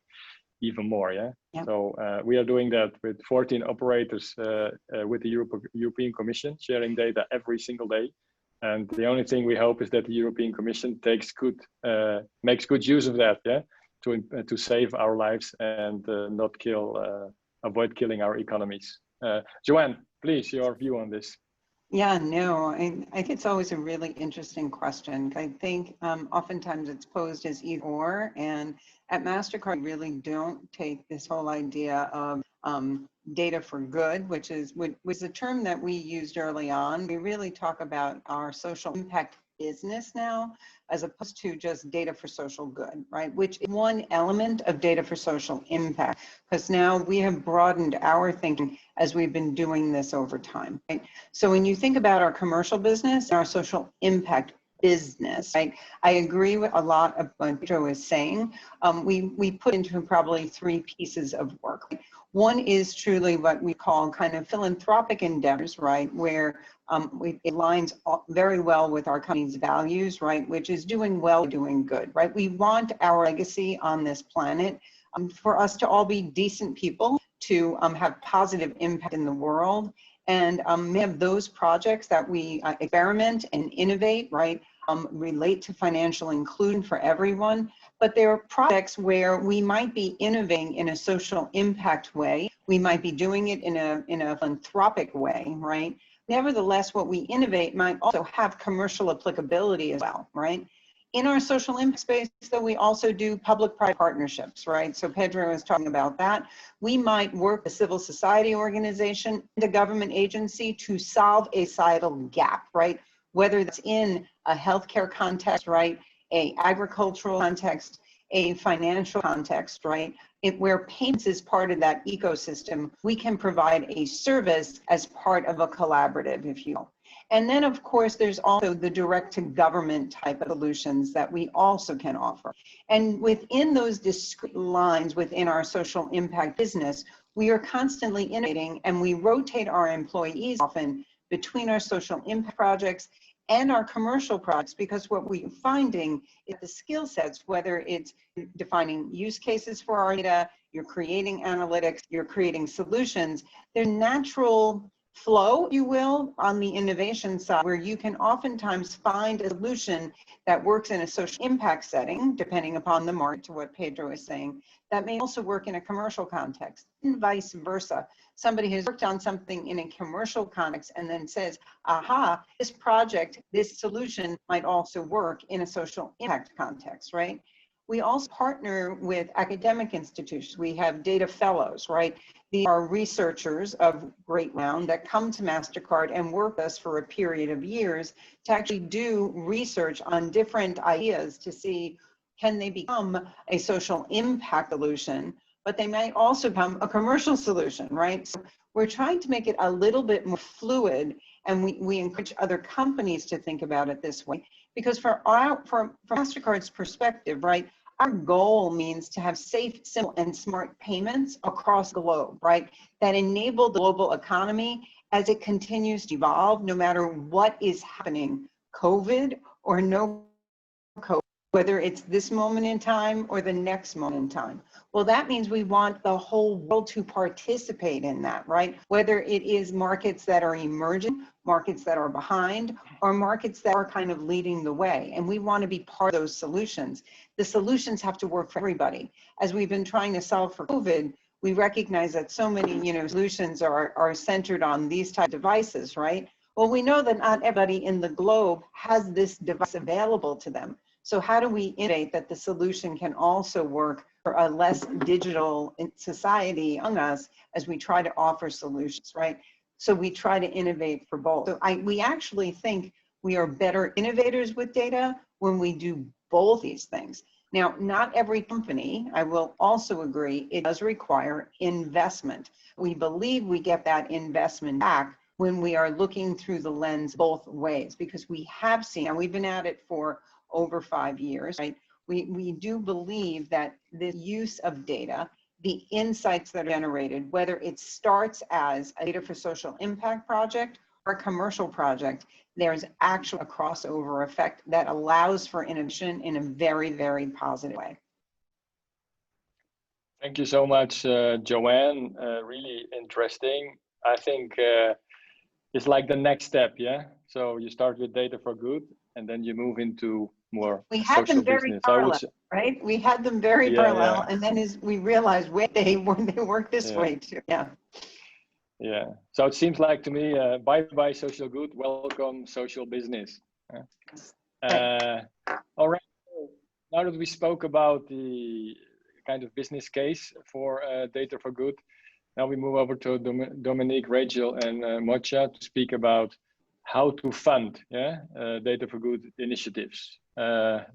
[SPEAKER 1] even more. Yeah. So we are doing that with 14 operators with the European Commission, sharing data every single day. And the only thing we hope is that the European Commission makes good use of that, yeah, to save our lives and not avoid killing our economies. Joanne, please, your view on this.
[SPEAKER 5] Yeah, no, I think it's always a really interesting question. I think oftentimes it's posed as either or, and at Mastercard, we really don't take this whole idea of data for good, which was a term that we used early on. We really talk about our social impact business now, as opposed to just data for social good, right? Which is one element of data for social impact, because now we have broadened our thinking as we've been doing this over time, right? So when you think about our commercial business, our social impact business, right? I agree with a lot of what Joe is saying. We put into probably 3 pieces of work. One is truly what we call kind of philanthropic endeavors, right? Where it aligns very well with our company's values, right? Which is doing well, doing good, right? We want our legacy on this planet for us to all be decent people, to have positive impact in the world. And many of those projects that we experiment and innovate, right, relate to financial inclusion for everyone. But there are projects where we might be innovating in a social impact way. We might be doing it in a philanthropic way, right? Nevertheless, what we innovate might also have commercial applicability as well, right? In our social impact space, though, we also do public-private partnerships, right? So Pedro was talking about that. We might work with a civil society organization and a government agency to solve a societal gap, right? Whether that's in a healthcare context, right? A agricultural context, a financial context, right? Where payments is part of that ecosystem, we can provide a service as part of a collaborative, if you will. And then, of course, there's also the direct-to-government type of solutions that we also can offer. And within those discrete lines within our social impact business, we are constantly innovating, and we rotate our employees often between our social impact projects and our commercial projects, because what we're finding is the skill sets, whether it's defining use cases for our data, you're creating analytics, you're creating solutions, there's natural flow, if you will, on the innovation side, where you can oftentimes find a solution that works in a social impact setting, depending upon the market, to what Pedro is saying, that may also work in a commercial context, and vice versa. Somebody has worked on something in a commercial context and then says, aha, this project, this solution might also work in a social impact context, right? We also partner with academic institutions. We have data fellows, right? These are researchers of great renown that come to Mastercard and work with us for a period of years to actually do research on different ideas to see, can they become a social impact solution, but they may also become a commercial solution, right? So we're trying to make it a little bit more fluid, and we encourage other companies to think about it this way, because from Mastercard's perspective, right, our goal means to have safe, simple, and smart payments across the globe, right? That enable the global economy as it continues to evolve, no matter what is happening, COVID or no COVID. whether it's this moment in time or the next moment in time. Well, that means we want the whole world to participate in that, right? Whether it is markets that are emerging, markets that are behind, or markets that are kind of leading the way. And we want to be part of those solutions. The solutions have to work for everybody. As we've been trying to solve for COVID, we recognize that so many, solutions are centered on these type of devices, right? Well, we know that not everybody in the globe has this device available to them. So how do we innovate that the solution can also work for a less digital society among us as we try to offer solutions, right? So we try to innovate for both. So we actually think we are better innovators with data when we do both these things. Now, not every company, I will also agree, it does require investment. We believe we get that investment back when we are looking through the lens both ways, because we have seen, and we've been at it for over 5 years, right? We do believe that the use of data, the insights that are generated, whether it starts as a data for social impact project or a commercial project, there's actually a crossover effect that allows for innovation in a very, very positive way.
[SPEAKER 1] Thank you so much, Joanne. Really interesting. I think it's like the next step, yeah? So you start with data for good, and then you move into more
[SPEAKER 5] we had
[SPEAKER 1] social
[SPEAKER 5] them very
[SPEAKER 1] business.
[SPEAKER 5] parallel, right? We had them very parallel, and then as we realized, wait, they work this way too,
[SPEAKER 1] Yeah, so it seems like to me, bye-bye social good, welcome social business. All right, now that we spoke about the kind of business case for data for good, now we move over to Dominique, Rachel, and Mocha to speak about how to fund data for good initiatives.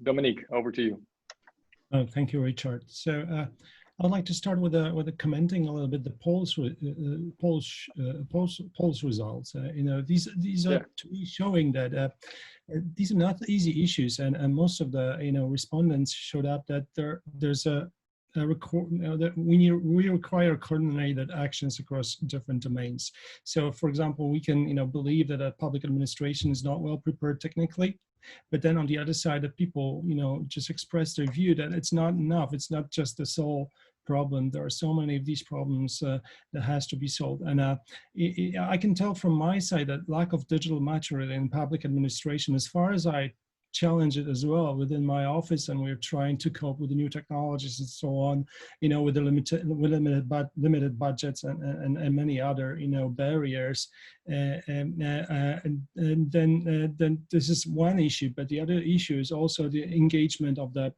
[SPEAKER 1] Dominique, over to you.
[SPEAKER 6] Thank you, Richard. So I'd like to start with commenting a little bit the polls results. These are to me showing that these are not easy issues, and most of the respondents showed up that there's we require coordinated actions across different domains. So, for example, we can believe that a public administration is not well prepared technically. But then on the other side, the people, just express their view that it's not enough. It's not just the sole problem. There are so many of these problems that has to be solved. And I can tell from my side that lack of digital maturity in public administration, as far as I challenge it as well within my office, and we're trying to cope with the new technologies and so on, with the limited budgets and many other barriers, and then this is one issue. But the other issue is also the engagement of the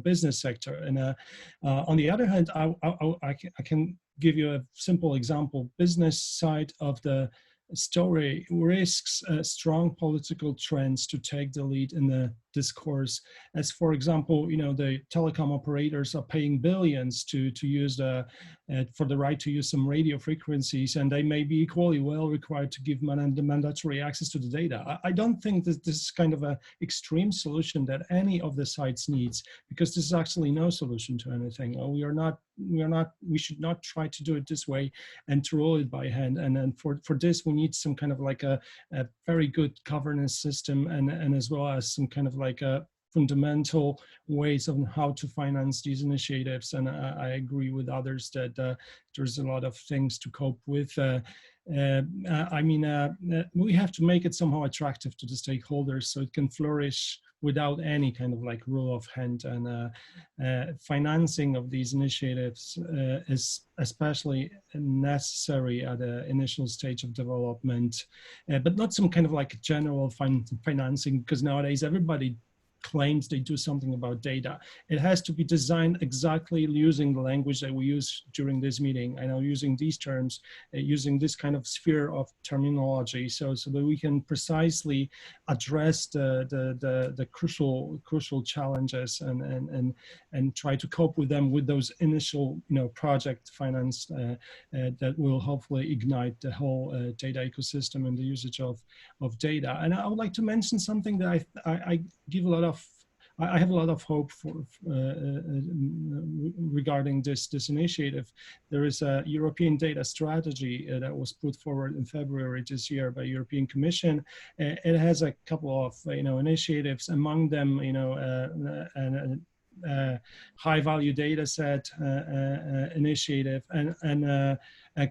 [SPEAKER 6] business sector. And on the other hand, I can give you a simple example. Business side of the story risks strong political trends to take the lead in the discourse. As for example, the telecom operators are paying billions to use for the right to use some radio frequencies, and they may be equally well required to give mandatory access to the data. I don't think that this is kind of an extreme solution that any of the sites needs, because this is actually no solution to anything. We should not try to do it this way and to roll it by hand. And then for this, we need some kind of like a very good governance system, and as well as some kind of like a fundamental ways on how to finance these initiatives. And I agree with others that there's a lot of things to cope with. We have to make it somehow attractive to the stakeholders so it can flourish without any kind of like rule of hand. And financing of these initiatives is especially necessary at the initial stage of development, but not some kind of like general financing, because nowadays everybody claims they do something about data. It has to be designed exactly using the language that we use during this meeting. I know, using these terms, using this kind of sphere of terminology, so that we can precisely address the crucial challenges and try to cope with them with those initial project finance that will hopefully ignite the whole data ecosystem and the usage of data. And I would like to mention something that I give a lot of I have a lot of hope for regarding this initiative. There is a European data strategy that was put forward in February this year by European Commission. It has a couple of initiatives, among them high value data set initiative and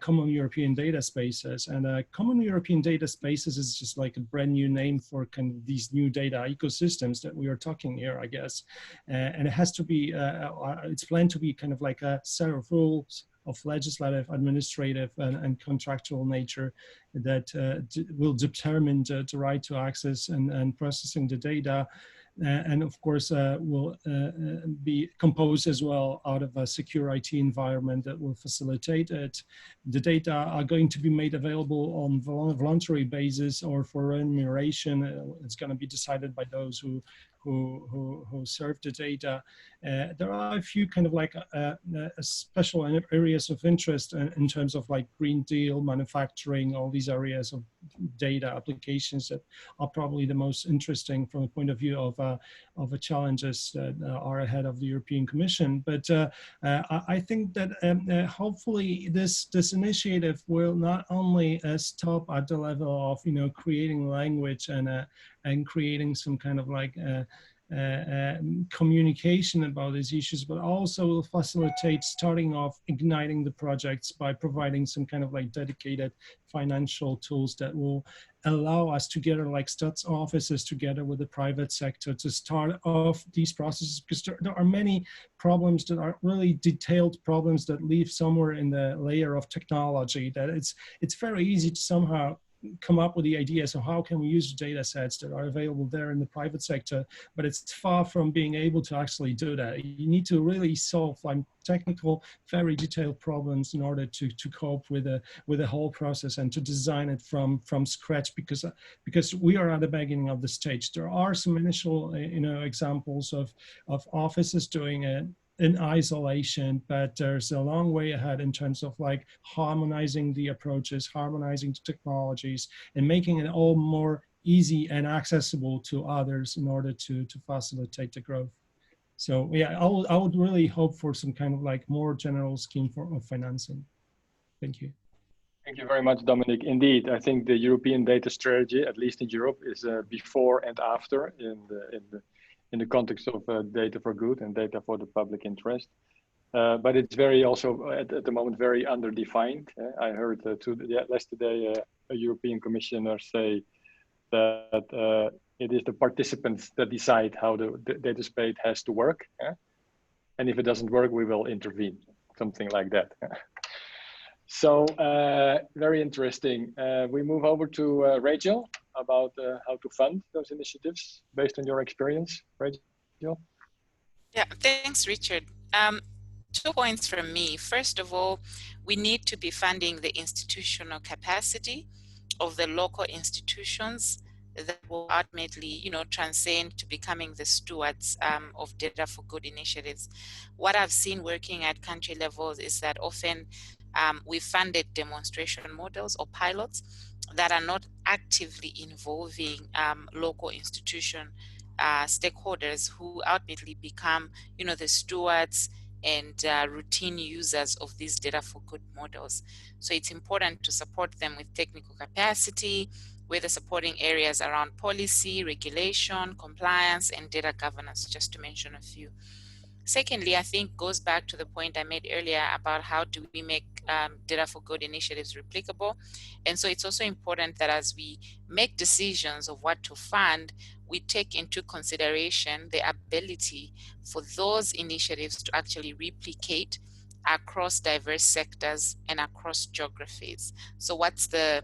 [SPEAKER 6] common European data spaces. And common European data spaces is just like a brand new name for kind of these new data ecosystems that we are talking here, I guess. And it has to be, it's planned to be kind of like a set of rules of legislative, administrative, and contractual nature that will determine the right to access and processing the data. And of course, will be composed as well out of a secure IT environment that will facilitate it. The data are going to be made available on voluntary basis or for remuneration. It's going to be decided by those who serve the data. There are a few kind of like special areas of interest in terms of like Green Deal, manufacturing, all these areas of data applications that are probably the most interesting from the point of view of the challenges that are ahead of the European Commission. But I think that hopefully this initiative will not only stop at the level of creating language and creating some kind of like communication about these issues, but also will facilitate starting off igniting the projects by providing some kind of like dedicated financial tools that will allow us together, like stats offices together with the private sector, to start off these processes, because there are many problems that are really detailed problems that live somewhere in the layer of technology, that it's very easy to somehow come up with the ideas of how can we use the data sets that are available there in the private sector, but it's far from being able to actually do that. You need to really solve like technical, very detailed problems in order to cope with the whole process and to design it from scratch, because we are at the beginning of the stage. There are some initial examples of offices doing it in isolation, but there's a long way ahead in terms of like harmonizing the approaches, harmonizing the technologies, and making it all more easy and accessible to others in order to facilitate the growth. So yeah, I would really hope for some kind of like more general scheme of financing. Thank you.
[SPEAKER 1] Thank you very much, Dominic. Indeed, I think the European data strategy, at least in Europe, is before and after in the context of data for good and data for the public interest. But it's very also at the moment very underdefined. I heard yesterday a European commissioner say that it is the participants that decide how the data space has to work. And if it doesn't work, we will intervene, something like that. So very interesting. We move over to Rachel about how to fund those initiatives based on your experience, Rachel.
[SPEAKER 3] Yeah, thanks, Richard. 2 points from me. First of all, we need to be funding the institutional capacity of the local institutions that will ultimately, transcend to becoming the stewards of data for good initiatives. What I've seen working at country levels is that often we funded demonstration models or pilots that are not actively involving local institution stakeholders who ultimately become, the stewards and routine users of these data for good models. So it's important to support them with technical capacity, with the supporting areas around policy, regulation, compliance, and data governance, just to mention a few. Secondly, I think goes back to the point I made earlier about how do we make data for good initiatives replicable. And so it's also important that as we make decisions of what to fund, we take into consideration the ability for those initiatives to actually replicate across diverse sectors and across geographies. So what's the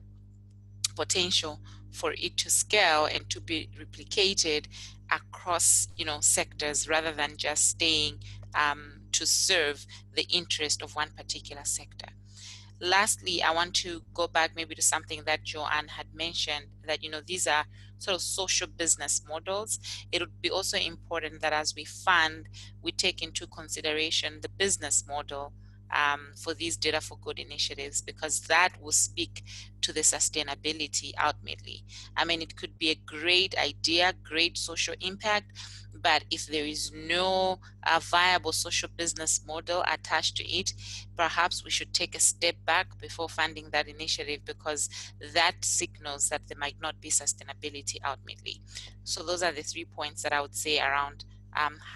[SPEAKER 3] potential for it to scale and to be replicated across sectors rather than just staying to serve the interest of one particular sector. Lastly, I want to go back maybe to something that Joanne had mentioned, that these are sort of social business models. It would be also important that as we fund, we take into consideration the business model for these data for good initiatives, because that will speak to the sustainability ultimately. I mean, it could be a great idea, great social impact, but if there is no viable social business model attached to it, perhaps we should take a step back before funding that initiative, because that signals that there might not be sustainability ultimately. So those are the 3 points that I would say around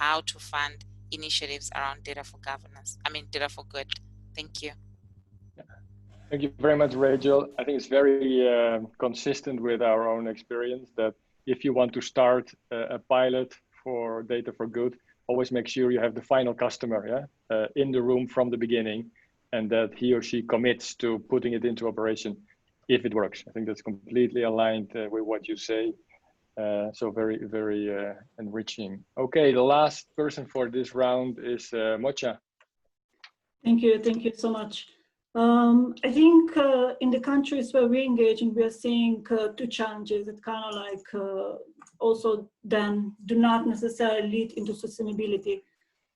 [SPEAKER 3] how to fund initiatives around data for governance. Data for good. Thank you.
[SPEAKER 1] Thank you very much, Rachel. I think it's very consistent with our own experience that if you want to start a pilot for data for good, always make sure you have the final customer in the room from the beginning, and that he or she commits to putting it into operation if it works. I think that's completely aligned with what you say. So very, very enriching. Okay, the last person for this round is Mocha.
[SPEAKER 7] Thank you so much. I think in the countries where we're engaging, we are seeing two challenges that kind of like also then do not necessarily lead into sustainability.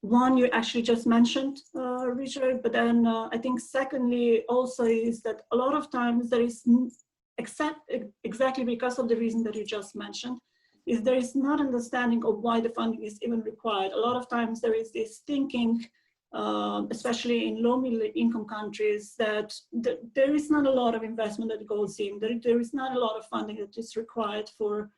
[SPEAKER 7] One you actually just mentioned, Richard, but then I think secondly also is that a lot of times there is, exactly because of the reason that you just mentioned, is there is not understanding of why the funding is even required. A lot of times there is this thinking, especially in low middle income countries, that there is not a lot of investment that goes in. There is not a lot of funding that is required for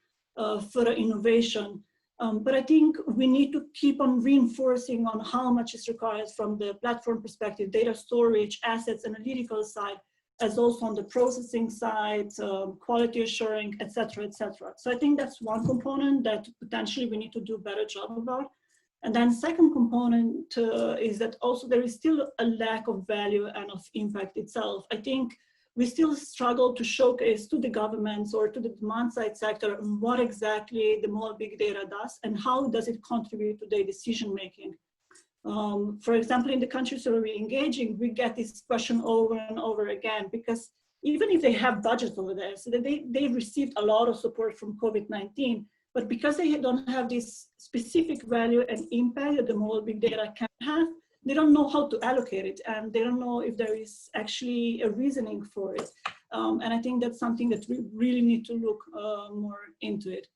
[SPEAKER 7] further innovation. But I think we need to keep on reinforcing on how much is required from the platform perspective, data storage, assets, analytical side, as also on the processing side, quality assuring, et cetera, et cetera. So I think that's one component that potentially we need to do a better job about. And then second component is that also there is still a lack of value and of impact itself. I think we still struggle to showcase to the governments or to the demand side sector what exactly the more big data does and how does it contribute to their decision making. For example, in the countries where we're engaging, we get this question over and over again, because even if they have budgets over there, so they've received a lot of support from COVID-19, but because they don't have this specific value and impact that the more big data can have, they don't know how to allocate it, and they don't know if there is actually a reasoning for it. And I think that's something that we really need to look more into it.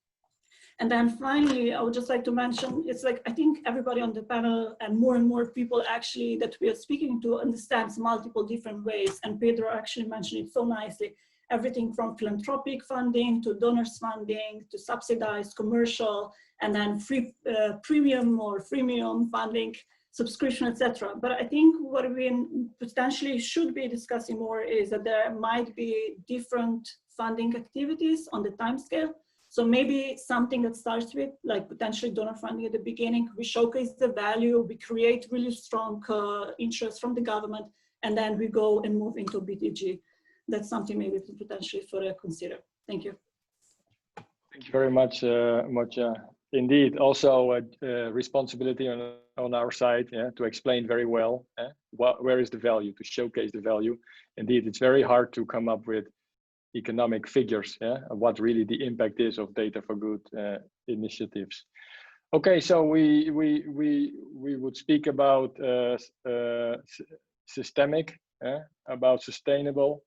[SPEAKER 7] And then finally, I would just like to mention, it's like, I think everybody on the panel and more people actually that we are speaking to understands multiple different ways. And Pedro actually mentioned it so nicely. Everything from philanthropic funding to donors funding to subsidized commercial, and then free premium or freemium funding, subscription, etc. But I think what we potentially should be discussing more is that there might be different funding activities on the time scale. So maybe something that starts with like potentially donor funding at the beginning, we showcase the value, we create really strong interest from the government, and then we go and move into BTG. That's something maybe to potentially further consider. Thank you.
[SPEAKER 1] Thank you very much, Mocha. Indeed, also responsibility on our side to explain very well where is the value, to showcase the value. Indeed, it's very hard to come up with economic figures of what really the impact is of data for good initiatives. Okay, so we would speak about systemic, about sustainable,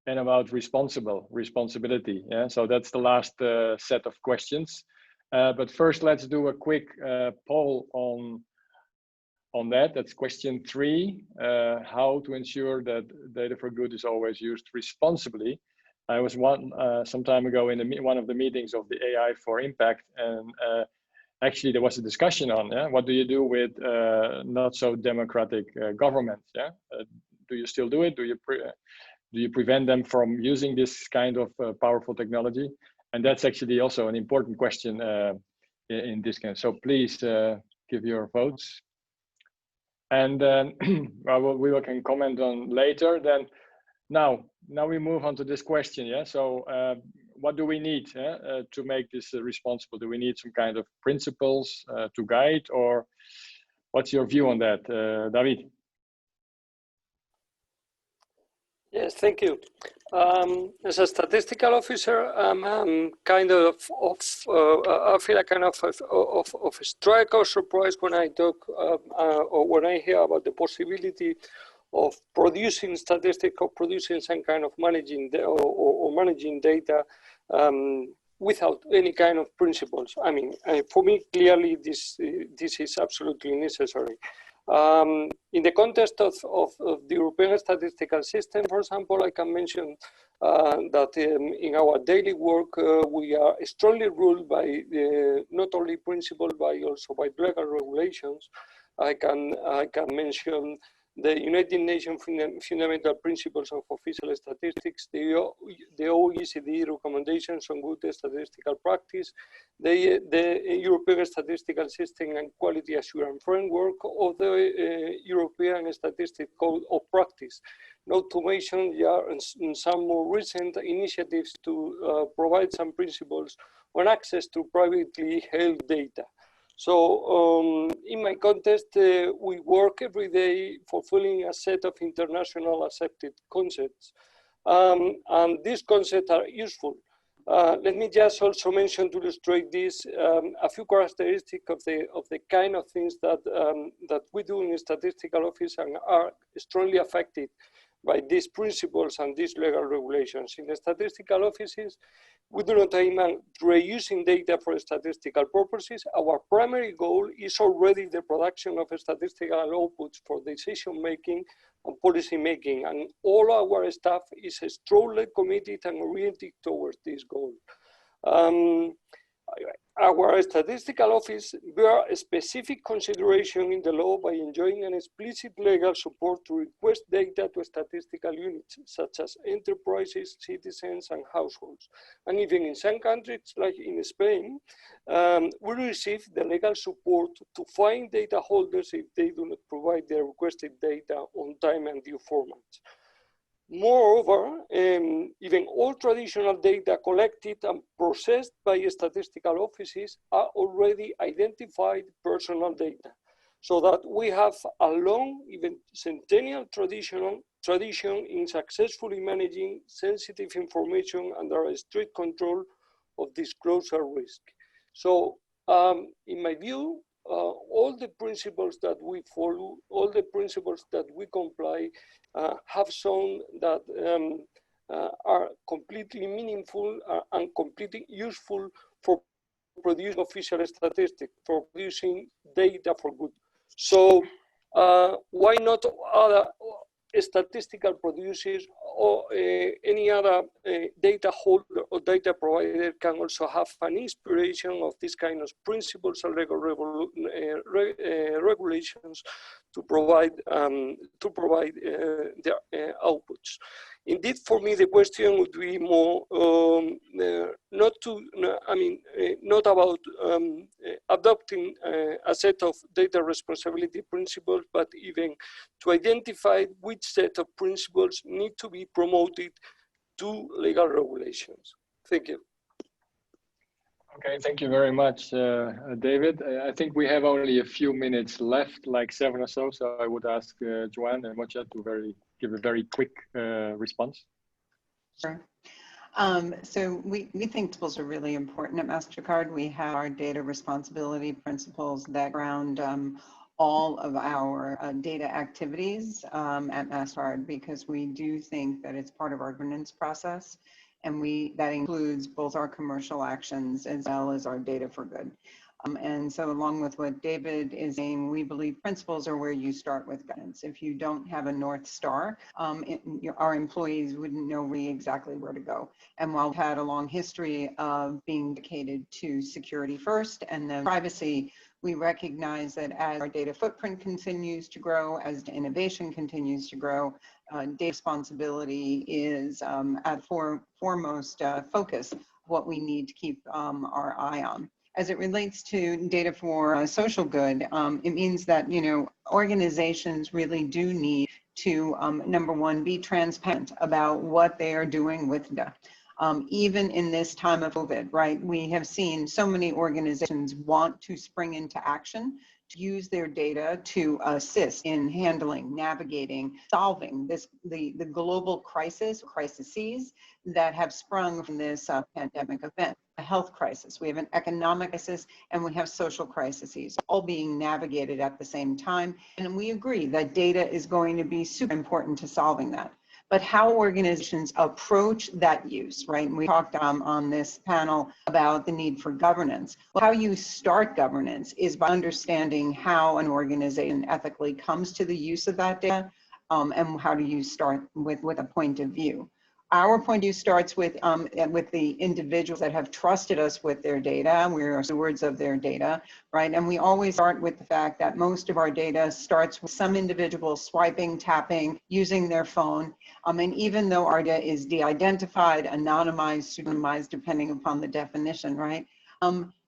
[SPEAKER 1] and about responsibility. So that's the last set of questions. But first, let's do a quick poll on that. That's question 3, how to ensure that data for good is always used responsibly. I was some time ago in one of the meetings of the AI for Impact, and actually there was a discussion on what do you do with not so democratic governments? Do you still do it? Do you prevent them from using this kind of powerful technology? And that's actually also an important question in this case. So please give your votes. And then we can comment on later. Then now we move on to this question. So what do we need to make this responsible? Do we need some kind of principles to guide, or what's your view on that, David?
[SPEAKER 4] Yes, thank you. As a statistical officer, I'm kind of I feel a kind of a strike or surprise when I talk or when I hear about the possibility of producing statistics or producing some kind of managing or managing data without any kind of principles. I mean, for me, clearly, this is absolutely necessary. In the context of the European statistical system, for example, I can mention that in our daily work, we are strongly ruled by not only principles, but also by legal regulations. I can mention the United Nations Fundamental Principles of Official Statistics, the OECD recommendations on good statistical practice, the European Statistical System and Quality Assurance Framework, or the European Statistical Code of Practice. Not to mention some more recent initiatives to provide some principles on access to privately held data. So in my context, we work every day fulfilling a set of international accepted concepts. And these concepts are useful. Let me just also mention, to illustrate this, a few characteristics of the kind of things that we do in the statistical office and are strongly affected by these principles and these legal regulations. In the statistical offices, we do not aim at reusing data for statistical purposes. Our primary goal is already the production of statistical outputs for decision-making and policy-making, and all our staff is strongly committed and oriented towards this goal. Our statistical office bears a specific consideration in the law by enjoying an explicit legal support to request data to statistical units, such as enterprises, citizens, and households. And even in some countries, like in Spain, we receive the legal support to fine data holders if they do not provide the requested data on time and due formats. Moreover, even all traditional data collected and processed by statistical offices are already identified personal data, so that we have a long, even centennial tradition in successfully managing sensitive information under a strict control of disclosure risk. So in my view, all the principles that we follow, all the principles that we comply, have shown that are completely meaningful and completely useful for producing official statistics, for producing data for good. So why not other statistical producers or any other data holder or data provider can also have an inspiration of this kind of principles and regulations to provide their outputs. Indeed, for me, the question would be more not about adopting a set of data responsibility principles, but even to identify which set of principles need to be promoted to legal regulations. Thank you.
[SPEAKER 1] Okay, thank you very much, David. I think we have only a few minutes left, like 7 or so. So I would ask Joanne and Mocha to give a very quick response.
[SPEAKER 5] Sure. So we think principles are really important at Mastercard. We have our data responsibility principles that ground all of our data activities at Mastercard, because we do think that it's part of our governance process. And that includes both our commercial actions as well as our data for good. And so along with what David is saying, we believe principles are where you start with guidance. If you don't have a North Star, our employees wouldn't know really exactly where to go. And while we've had a long history of being dedicated to security first and then privacy, we recognize that as our data footprint continues to grow, as innovation continues to grow, data responsibility is at foremost focus, what we need to keep our eye on. As it relates to data for social good, it means that, organizations really do need to, number one, be transparent about what they are doing with data. Even in this time of COVID, right? We have seen so many organizations want to spring into action to use their data to assist in handling, navigating, solving the global crises that have sprung from this pandemic event. A health crisis, we have an economic crisis, and we have social crises, all being navigated at the same time. And we agree that data is going to be super important to solving that. but how organizations approach that use, right? And we talked on this panel about the need for governance. Well, how you start governance is by understanding how an organization ethically comes to the use of that data, and how do you start with a point of view. Our point of view starts with the individuals that have trusted us with their data. We're stewards of their data, right? And we always start with the fact that most of our data starts with some individual swiping, tapping, using their phone. And even though our data is de-identified, anonymized, pseudonymized, depending upon the definition, right?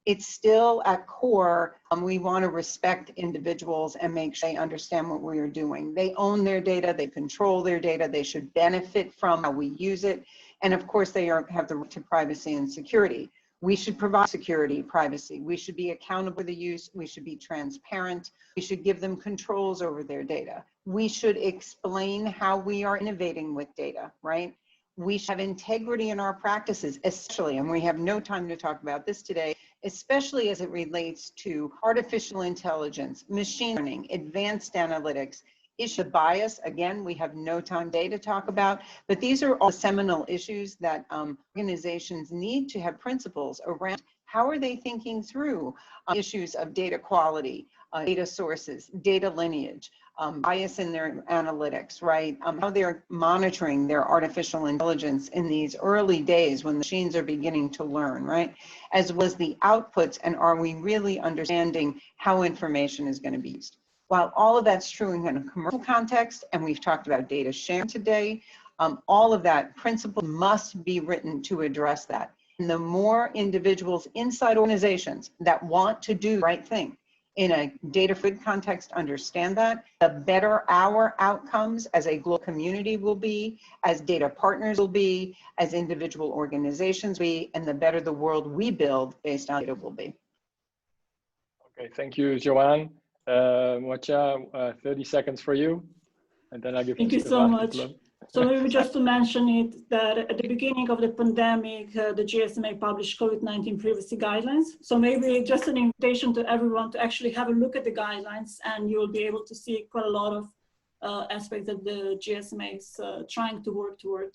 [SPEAKER 5] It's still at core, we want to respect individuals and make sure they understand what we are doing. They own their data, they control their data, they should benefit from how we use it. And of course, they have the right to privacy and security. We should provide security, privacy. We should be accountable for the use. We should be transparent. We should give them controls over their data. We should explain how we are innovating with data, right? We should have integrity in our practices, especially, and we have no time to talk about this today, especially as it relates to artificial intelligence, machine learning, advanced analytics, issue bias. Again, we have no time today to talk about, but these are all seminal issues that organizations need to have principles around. How are they thinking through issues of data quality, data sources, data lineage, bias in their analytics, right? How they're monitoring their artificial intelligence in these early days when the machines are beginning to learn, right? As well as the outputs, and are we really understanding how information is going to be used? While all of that's true in a commercial context, and we've talked about data sharing today, all of that principle must be written to address that. And the more individuals inside organizations that want to do the right thing in a data for good context understand that, the better our outcomes as a global community will be, as data partners will be, as individual organizations will be, and the better the world we build based on data will be.
[SPEAKER 1] Okay, thank you, Joanne. Mocha, 30 seconds for you, and then I'll give
[SPEAKER 7] Thank you so much. So maybe just to mention it, that at the beginning of the pandemic, the GSMA published COVID-19 privacy guidelines. So maybe just an invitation to everyone to actually have a look at the guidelines, and you'll be able to see quite a lot of aspects that the GSMA is trying to work toward,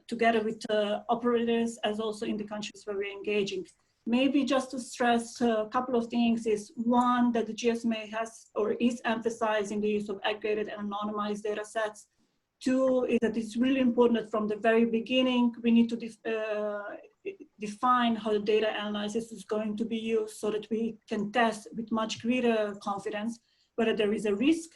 [SPEAKER 7] together with operators, as also in the countries where we're engaging. Maybe just to stress a couple of things is, one, that the GSMA has or is emphasizing the use of aggregated and anonymized data sets. Two is that it's really important that from the very beginning, we need to define how the data analysis is going to be used so that we can test with much greater confidence whether there is a risk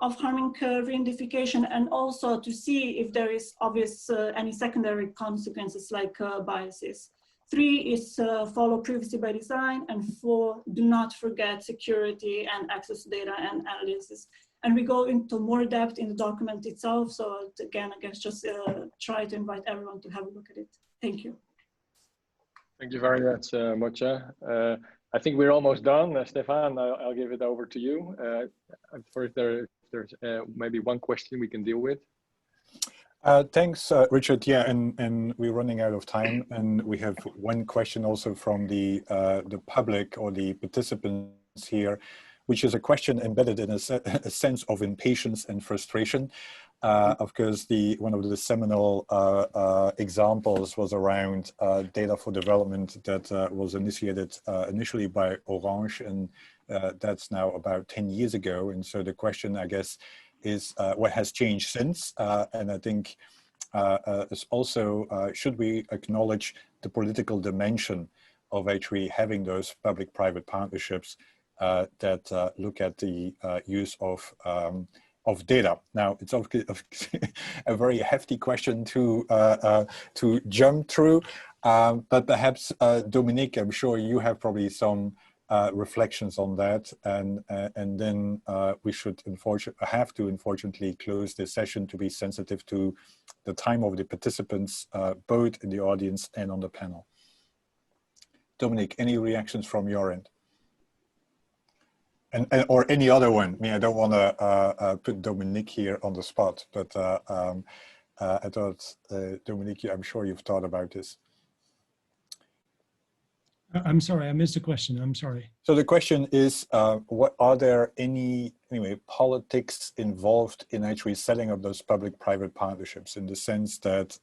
[SPEAKER 7] of harming re-identification, and also to see if there is obvious any secondary consequences like biases. Three is follow privacy by design, and four, do not forget security and access to data and analysis. And we go into more depth in the document itself. So again, I guess just try to invite everyone to have a look at it. Thank you.
[SPEAKER 1] Thank you very much, Mocha. I think we're almost done. Stefan, I'll give it over to you. First, there's maybe one question we can deal with.
[SPEAKER 2] Thanks, Richard. Yeah, and we're running out of time, and we have one question also from the public or the participants here, which is a question embedded in a sense of impatience and frustration. Of course, one of the seminal examples was around data for development that was initiated initially by Orange, and that's now about 10 years ago. And so the question, I guess, is what has changed since? And I think it's also, should we acknowledge the political dimension of actually having those public-private partnerships that look at the use of data. Now, it's a very hefty question to jump through, but perhaps Dominique, I'm sure you have probably some reflections on that, and then we should unfortunately close this session to be sensitive to the time of the participants, both in the audience and on the panel. Dominique, any reactions from your end? Or any other one. I mean, I don't want to put Dominique here on the spot, but I thought, Dominique, I'm sure you've thought about this.
[SPEAKER 6] I'm sorry, I missed the question. I'm sorry.
[SPEAKER 2] So the question is, what are there any politics involved in actually setting up those public-private partnerships, in the sense that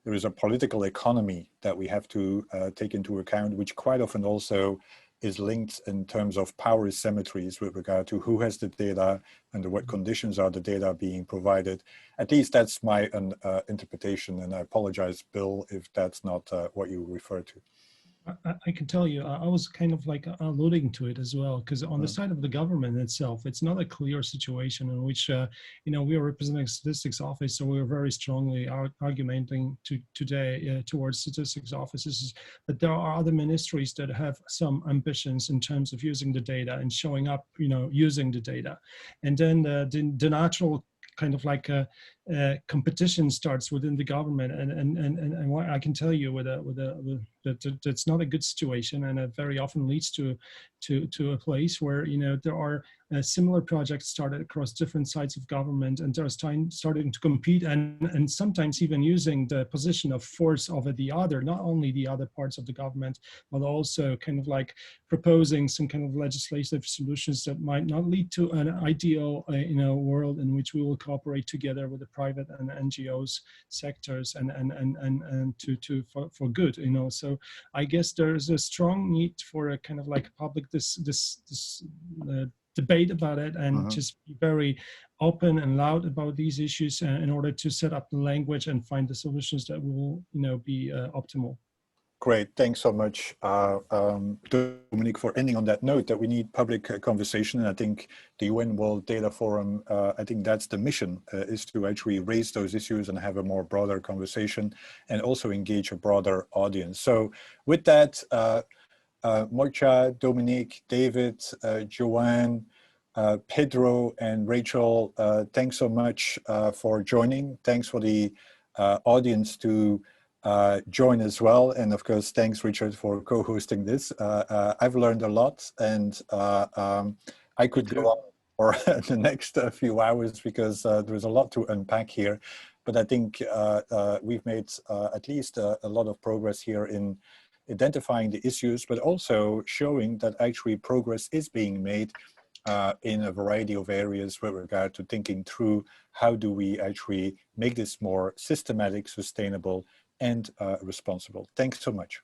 [SPEAKER 2] there is a political economy that we have to take into account, which quite often also is linked in terms of power asymmetries with regard to who has the data, under what conditions are the data being provided. At least that's my interpretation, and I apologize, Bill, if that's not what you refer to.
[SPEAKER 6] I can tell you, I was kind of like alluding to it as well, because on the side of the government itself, it's not a clear situation in which, we are representing statistics office, so we're very strongly arguing today towards statistics offices, that there are other ministries that have some ambitions in terms of using the data and showing up, using the data. And then the natural kind of like a competition starts within the government, and what I can tell you that it's not a good situation, and it very often leads to a place where there are similar projects started across different sides of government, and they're starting to compete, and sometimes even using the position of force over the other, not only the other parts of the government, but also kind of like proposing some kind of legislative solutions that might not lead to an ideal world in which we will cooperate together with the private and NGOs sectors and for good. So I guess there's a strong need for a kind of like public debate about it, and just be very open and loud about these issues in order to set up the language and find the solutions that will be optimal.
[SPEAKER 2] Great, thanks so much, Dominique, for ending on that note, that we need public conversation. And I think the UN World Data Forum, I think that's the mission, is to actually raise those issues and have a more broader conversation, and also engage a broader audience. So with that, Moicha, Dominique, David, Joanne, Pedro, and Rachel, thanks so much for joining. Thanks for the audience to join as well, and of course thanks Richard for co-hosting this. I've learned a lot, and I could go on for the next few hours, because there's a lot to unpack here, but I think we've made at least a lot of progress here in identifying the issues, but also showing that actually progress is being made in a variety of areas with regard to thinking through how do we actually make this more systematic, sustainable, and responsible. Thanks so much.